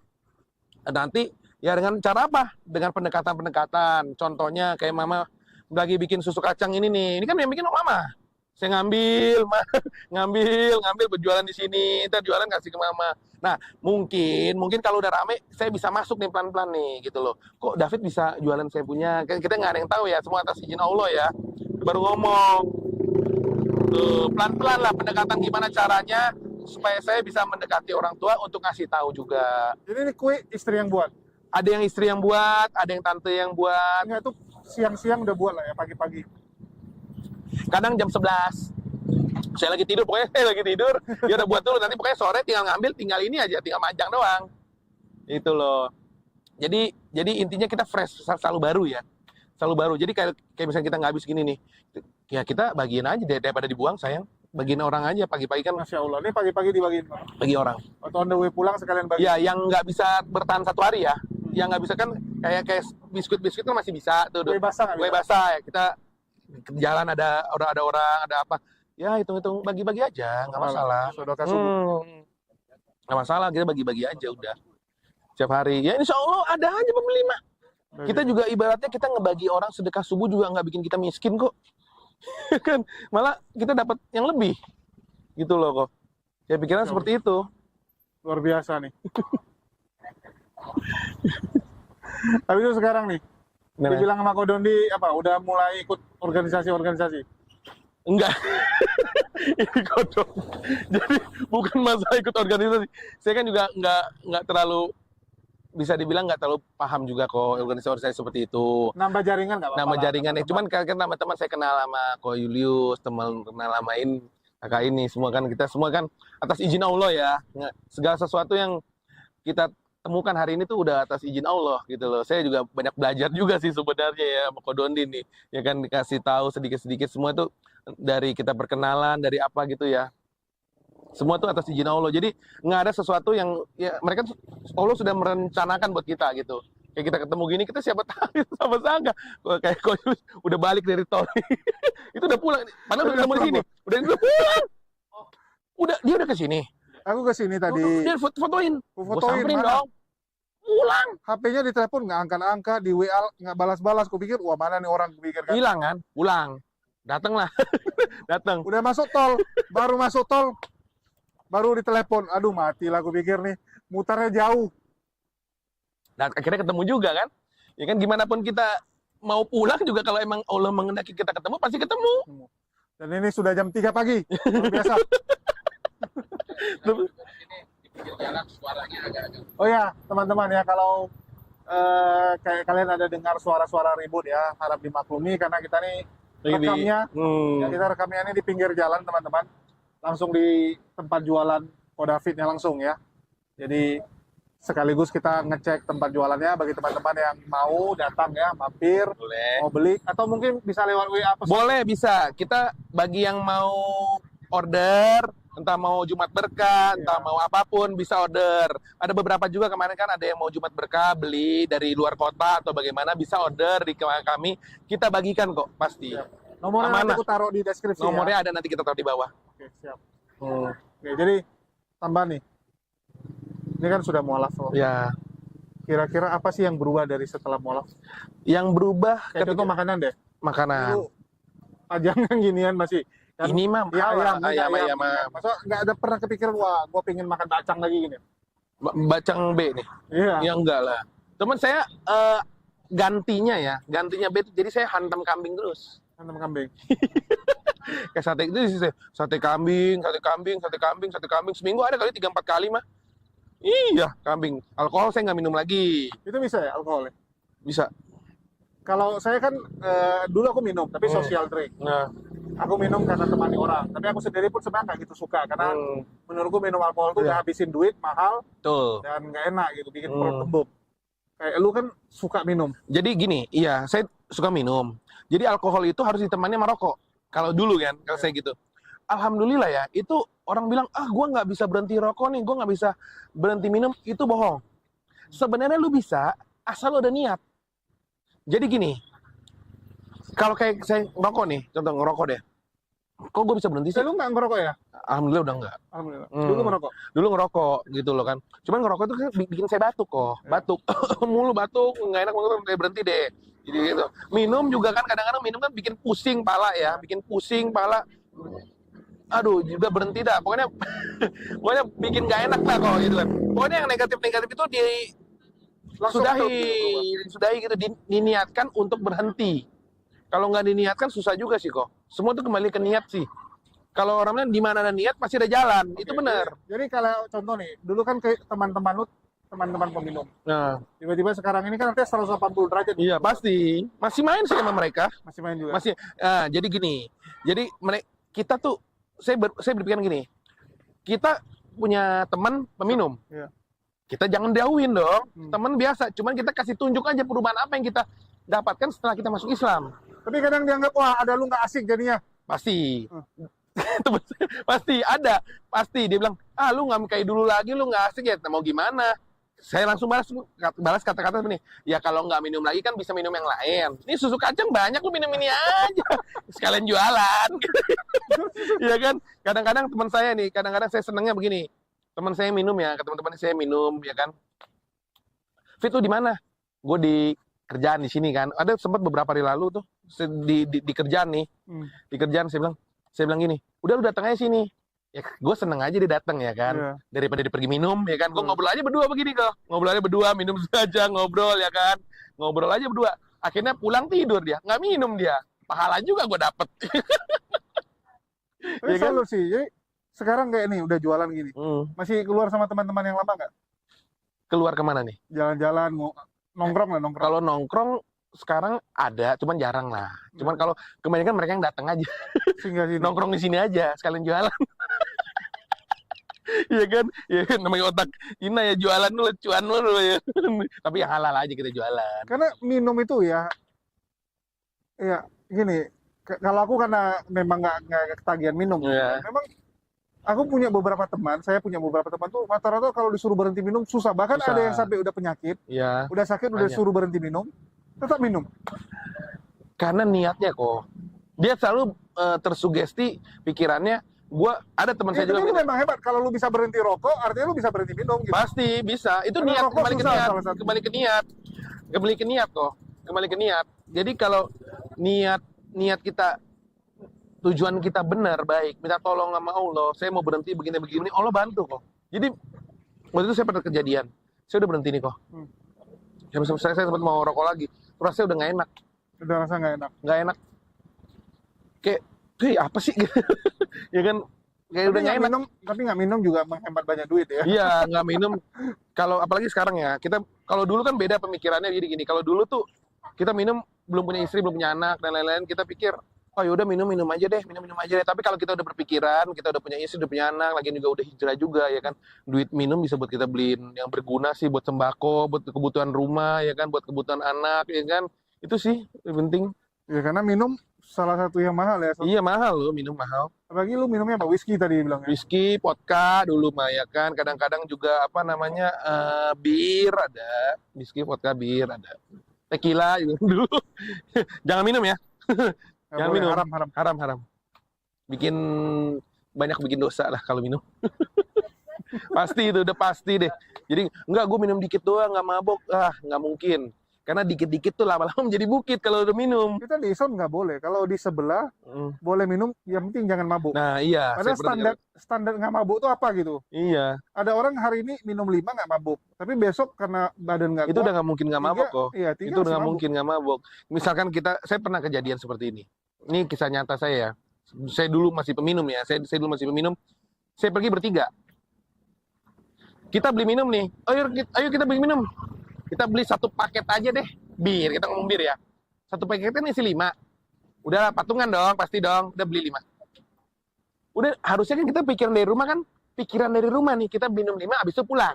nanti ya dengan cara apa? Dengan pendekatan. Contohnya kayak mama lagi bikin susu kacang ini nih. Ini kan yang bikin mama. Saya ngambil berjualan di sini, ntar jualan kasih ke mama. Nah, mungkin kalau udah rame, saya bisa masuk nih pelan-pelan nih, gitu loh. Kok David bisa jualan saya punya? Kita nggak ada yang tahu ya, semua atas izin Allah ya. Baru ngomong. Tuh, pelan-pelan lah pendekatan gimana caranya, supaya saya bisa mendekati orang tua untuk ngasih tahu juga. Jadi ini kue istri yang buat? Ada yang istri yang buat, ada yang tante yang buat. Enggak, tuh siang-siang udah buat lah ya, pagi-pagi. Kadang jam 11 saya lagi tidur, dia udah buat dulu, nanti pokoknya sore tinggal ngambil, tinggal majang doang itu loh. Jadi intinya kita fresh, selalu baru. Jadi kayak misalnya kita nggak habis gini nih ya, kita bagiin aja daripada dibuang, sayang, bagiin orang aja pagi-pagi kan. Masya Allah, ini pagi-pagi dibagiin bagi orang atau on the way pulang sekalian bagi ya, yang nggak bisa bertahan 1 hari ya, yang nggak bisa kan kayak biskuit kan masih bisa tuh, kue basah ya, kita jalan ada orang, ada apa ya, hitung bagi-bagi aja, nggak masalah. Nggak masalah, kita bagi-bagi aja udah setiap hari ya, insya Allah ada aja pembeli mah. Kita juga ibaratnya kita ngebagi orang sedekah subuh juga nggak bikin kita miskin kok. Kan malah kita dapat yang lebih. Gitu loh kok. Saya pikirnya seperti itu. Luar biasa nih. Tapi itu sekarang nih, dibilang sama Kodondi apa? Udah mulai ikut organisasi-organisasi? Enggak. Ini kodok. Jadi bukan masalah ikut organisasi. Saya kan juga nggak terlalu, bisa dibilang nggak terlalu paham juga kok organisasi seperti itu. Nambah jaringan nggak apa-apa. Nama lah, jaringan ya. teman-teman. Cuman kan teman-teman saya kenal sama Ko Julius, teman kenal sama ini, kakak ini, semua kan kita semua kan atas izin Allah ya. Segala sesuatu yang kita temukan hari ini tuh udah atas izin Allah gitu loh. Saya juga banyak belajar juga sih sebenarnya ya sama Ko Dondi nih. Ya kan dikasih tahu sedikit-sedikit semua tuh dari kita perkenalan, dari apa gitu ya. Semua tuh atas izin Allah. Jadi nggak ada sesuatu yang ya mereka Allah sudah merencanakan buat kita gitu. Kayak kita ketemu gini, kita siapa tahu sama sangka kayak Ko Julius udah balik dari tol. Itu udah pulang. Padahal udah ketemu di sini. Udah pulang. Udah dia udah ke sini. Aku ke sini tadi. Dia fotoin. Gua Fotoin samperin mana? dong. Pulang. HP-nya di telepon nggak angkat-angkat, di WA nggak balas-balas. Kupikir, wah mana nih orang, kupikir kan. Hilang kan? Pulang. Datang lah. Datang. Udah masuk tol, baru masuk tol, baru ditelepon. Aduh mati lah, kupikir nih. Mutarnya jauh. Dan akhirnya ketemu juga kan? Ya kan gimana pun kita mau pulang juga kalau emang Allah mengendaki kita ketemu pasti ketemu. Dan ini sudah jam 3 pagi. Luar biasa. Oh ya, teman-teman ya, kalau kayak kalian ada dengar suara-suara ribut ya, harap dimaklumi karena kita nih rekamnya, ya kita rekamnya ini di pinggir jalan teman-teman, langsung di tempat jualan Ko Davidnya langsung ya. Jadi sekaligus kita ngecek tempat jualannya bagi teman-teman yang mau datang ya, mampir, Boleh. mau beli, atau mungkin bisa lewat WA pesan. Boleh, bisa. Kita bagi yang mau order, entah mau Jumat Berkah, entah mau apapun, bisa order. Ada beberapa juga kemarin kan ada yang mau Jumat Berkah, beli dari luar kota atau bagaimana, bisa order di kami. Kita bagikan kok, pasti. Nomornya nanti aku taruh di deskripsi. Nomornya ya. ada, nanti kita taruh di bawah. Oke, siap. Oke, jadi tambah nih. Ini kan sudah mualaf. Loh. Ya. Kira-kira apa sih yang berubah dari setelah mualaf? Yang berubah Kayak contoh makanan deh. makanan. Dulu pajangan ginian masih. Kan, Ini mah ayam. Masa nggak ada pernah kepikiran, wah, gue pengen makan bacang lagi gini. Bacang B nih. Iya. Ya enggak lah. Teman saya gantinya B itu jadi saya hantam kambing terus. Hantam kambing. Kayak sate itu sih, sate kambing, seminggu ada kali 3-4 kali mah. Iya, kambing. Alkohol saya nggak minum lagi. Itu bisa ya alkohol ya? Bisa. Kalau saya kan dulu aku minum, tapi social drink. Nah, Aku minum karena temani orang. Tapi aku sendiri pun sebenarnya nggak gitu suka. Karena menurutku minum alkohol itu udah habisin duit, mahal, betul. dan nggak enak gitu. Bikin perut kembung. Kayak lu kan suka minum. Jadi gini, iya, saya suka minum. Jadi alkohol itu harus ditemani sama rokok. Kalau dulu kan, kalau saya gitu. Alhamdulillah ya, itu orang bilang, gua nggak bisa berhenti rokok nih, gua nggak bisa berhenti minum, itu bohong. Sebenarnya lu bisa, asal lu ada niat. Jadi gini, kalau kayak saya ngerokok nih, contoh ngerokok deh. Kok gue bisa berhenti sih? Lu nggak ngerokok ya? Alhamdulillah udah enggak. Alhamdulillah. Dulu merokok. Dulu ngerokok gitu loh kan. Cuman ngerokok itu kan bikin saya batuk kok. Batuk. Mulu batuk, nggak enak banget, kayak berhenti deh. Jadi gitu. Minum juga kan kadang-kadang minum kan bikin pusing pala ya, bikin pusing pala. Aduh, juga berhenti dah. Pokoknya pokoknya bikin nggak enak lah kok gitu kan. Pokoknya yang negatif-negatif itu sudahi gitu, diniatkan untuk berhenti. Kalau nggak diniatkan susah juga sih kok. Semua tuh kembali ke niat sih. Kalau orang bilang di mana ada niat pasti ada jalan. Itu benar. Jadi kalau contoh nih, dulu kan kayak teman-teman peminum. Nah, Tiba-tiba sekarang ini kan artinya 180 derajat. iya pasti. Masih main sih sama mereka. Masih main juga. Masih. Jadi gini. Jadi kita tuh saya berpikiran gini. Kita punya teman peminum. Iya. Kita jangan jauhin dong. Teman biasa. Cuman kita kasih tunjuk aja perubahan apa yang kita dapatkan setelah kita masuk Islam. Tapi kadang dianggap, wah ada lu nggak asik jadinya. Pasti. Pasti ada. Pasti dia bilang, lu nggak kayak dulu lagi, lu nggak asik ya. Mau gimana? Saya langsung balas kata-kata ini. Ya kalau nggak minum lagi kan bisa minum yang lain. Ini susu kacang banyak, lu minum ini aja. Sekalian jualan. Iya kan? Kadang-kadang teman saya nih, kadang-kadang saya senengnya begini. Teman saya minum ya, ke teman-teman saya minum, ya kan. Fit, lu di mana? Gue di kerjaan di sini kan. Ada sempat beberapa hari lalu tuh di kerjaan nih. Di kerjaan saya bilang gini, udah lu datang aja sini. Ya gue seneng aja dia datang ya kan. Iya. Daripada dia pergi minum ya kan. Gue ngobrol aja berdua begini kok. Ngobrol aja berdua, minum saja ngobrol ya kan. Ngobrol aja berdua. Akhirnya pulang tidur dia, nggak minum dia. Pahala juga gue dapet. Tapi Ya kan? selalu sih. Jadi sekarang kayak nih udah jualan gini. Masih keluar sama teman-teman yang lama nggak? Keluar kemana nih? Jalan-jalan, mau nongkrong lah nongkrong. Kalau nongkrong sekarang ada, cuman jarang lah. Cuman kalau kebanyakan mereka yang datang aja. Singgah sini. Nongkrong di sini aja, sekalian jualan. Iya kan? Ya kan namanya otak Ina ya, jualan dulu, cuan dulu ya. Tapi yang halal aja kita jualan. Karena minum itu ya gini. Kalau aku karena memang nggak ketagihan minum. Iya. Memang aku punya beberapa teman, saya punya beberapa teman tuh rata-rata kalau disuruh berhenti minum susah. Bahkan Susah. ada yang sampai udah penyakit, Iya. udah sakit, udah Banyak. suruh berhenti minum, tetap minum. Karena niatnya kok. Dia selalu tersugesti pikirannya. Ada teman saya Itu juga lu bilang, memang hebat. Kalau lu bisa berhenti rokok, artinya lu bisa berhenti minum gitu. pasti bisa. Itu Karena niat, rokok kembali ke susah niat, salah satu. kembali ke niat. Kembali ke niat kok. Kembali ke niat. Jadi kalau niat kita, tujuan kita benar, baik, minta tolong sama Allah, saya mau berhenti begini-begini, Allah bantu kok. Jadi waktu itu saya pernah kejadian, saya udah berhenti nih kok. Saya sempat mau rokok lagi, rasanya udah nggak enak, Udah rasa nggak enak. kayak apa sih? Ya kan, kayak udah nggak enak. Tapi nggak minum juga menghemat banyak duit ya. Iya, nggak minum. Kalau apalagi sekarang ya, kalau dulu kan beda pemikirannya. Jadi gini, kalau dulu tuh kita minum belum punya istri, belum punya anak dan lain-lain, kita pikir, oh yaudah minum aja deh, minum aja deh. Tapi kalau kita udah berpikiran, kita udah punya istri, udah punya anak, lagi juga udah hijrah juga ya kan, duit minum bisa buat kita beliin yang berguna sih, buat sembako, buat kebutuhan rumah ya kan, buat kebutuhan anak ya kan. Itu sih yang penting. Ya karena minum salah satu yang mahal ya. Iya mahal loh, minum mahal. Apalagi lu minumnya apa? Whisky tadi bilang ya. Whisky, vodka dulu mah ya kan. Kadang-kadang juga apa namanya bir ada, whisky, vodka, bir ada. Tequila juga dulu. Jangan minum ya. Nggak Jangan boleh, minum. haram. Haram. Banyak bikin dosa lah kalau minum. Pasti itu, udah pasti deh. Jadi enggak, gue minum dikit doang, nggak mabok. Nggak mungkin. Karena dikit-dikit tuh lama-lama menjadi bukit kalau udah minum. Kita di Islam nggak boleh. Kalau di sebelah boleh minum, yang penting jangan mabuk. Nah iya. Padahal saya pernah standar nggak mabuk itu apa gitu? Iya. Ada orang hari ini minum 5 nggak mabuk, tapi besok karena badan nggak Itu kuat, udah nggak mungkin nggak mabok kok. Iya, Itu udah nggak mungkin nggak mabok. Misalkan saya pernah kejadian seperti ini. Ini kisah nyata saya. Saya dulu masih peminum ya. Saya dulu masih peminum. Saya pergi bertiga. Kita beli minum nih. Ayo kita beli minum. Kita beli satu paket aja deh. Bir, kita ngomong bir ya. Satu paketnya isi 5. Udah patungan dong, pasti dong. Udah beli 5. Udah, harusnya kan kita pikiran dari rumah nih. Kita minum 5, habis itu pulang.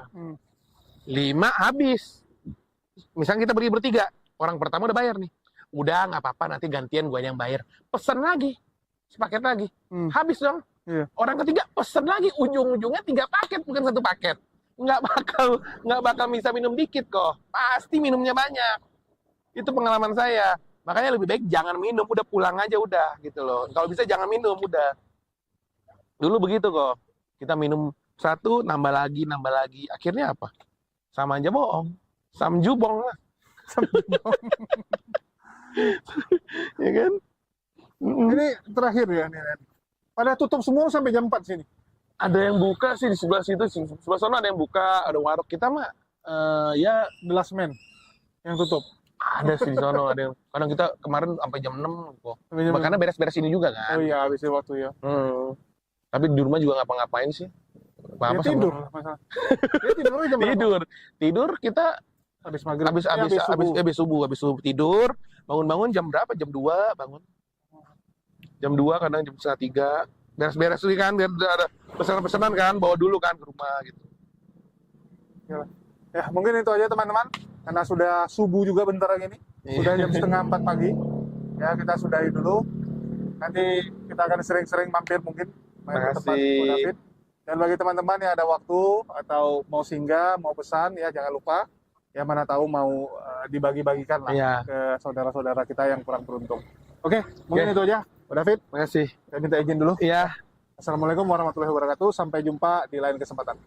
5 habis. Misalnya kita pergi bertiga. Orang pertama udah bayar nih. Udah, nggak apa-apa, nanti gantian gue yang bayar. Pesen lagi. Sepaket lagi. Habis dong. Iya. Orang ketiga pesen lagi. Ujung-ujungnya 3 paket, bukan 1 paket. Nggak bakal bisa minum dikit kok. Pasti minumnya banyak. Itu pengalaman saya. Makanya lebih baik jangan minum, udah pulang aja udah gitu loh. Kalau bisa jangan minum udah. Dulu begitu kok. Kita minum 1, nambah lagi. Akhirnya apa? Sama aja bohong. Samjubong lah. Ya kan? Ini terakhir ya nih, Ren. Pada tutup semua sampai jam 4 sini. Ada yang buka sih di sebelah situ, sebelah sana ada yang buka, ada warung. Kita mah ya The Last Man yang tutup. ada sih di sana, ada yang kadang kita kemarin sampai jam 6 kok. Sampai jam Makanya beres-beres ini juga kan. Oh iya, habis waktu ya. Tapi di rumah juga ngapa-ngapain sih. Apa-apa Ya tidur masalah. Ya tidurnya jam berapa? Tidur kita Habis maghrib. habis subuh tidur, bangun jam berapa? Jam 2 bangun. Jam 2 kadang jam 2:30. Beres-beres sih kan, biar ada pesanan-pesanan kan, bawa dulu kan ke rumah gitu. Ya, mungkin itu aja teman-teman. Karena sudah subuh juga bentar lagi nih. Sudah jam setengah 4 pagi. Ya, kita sudahi dulu. Nanti kita akan sering-sering mampir mungkin main ke tempat Bu David. Dan bagi teman-teman yang ada waktu atau mau singgah, mau pesan ya jangan lupa. Ya mana tahu mau dibagi-bagikan lah Iya. ke saudara-saudara kita yang kurang beruntung. Oke, mungkin itu aja. Bu David, Makasih. saya minta izin dulu. Iya. Assalamualaikum warahmatullahi wabarakatuh. Sampai jumpa di lain kesempatan.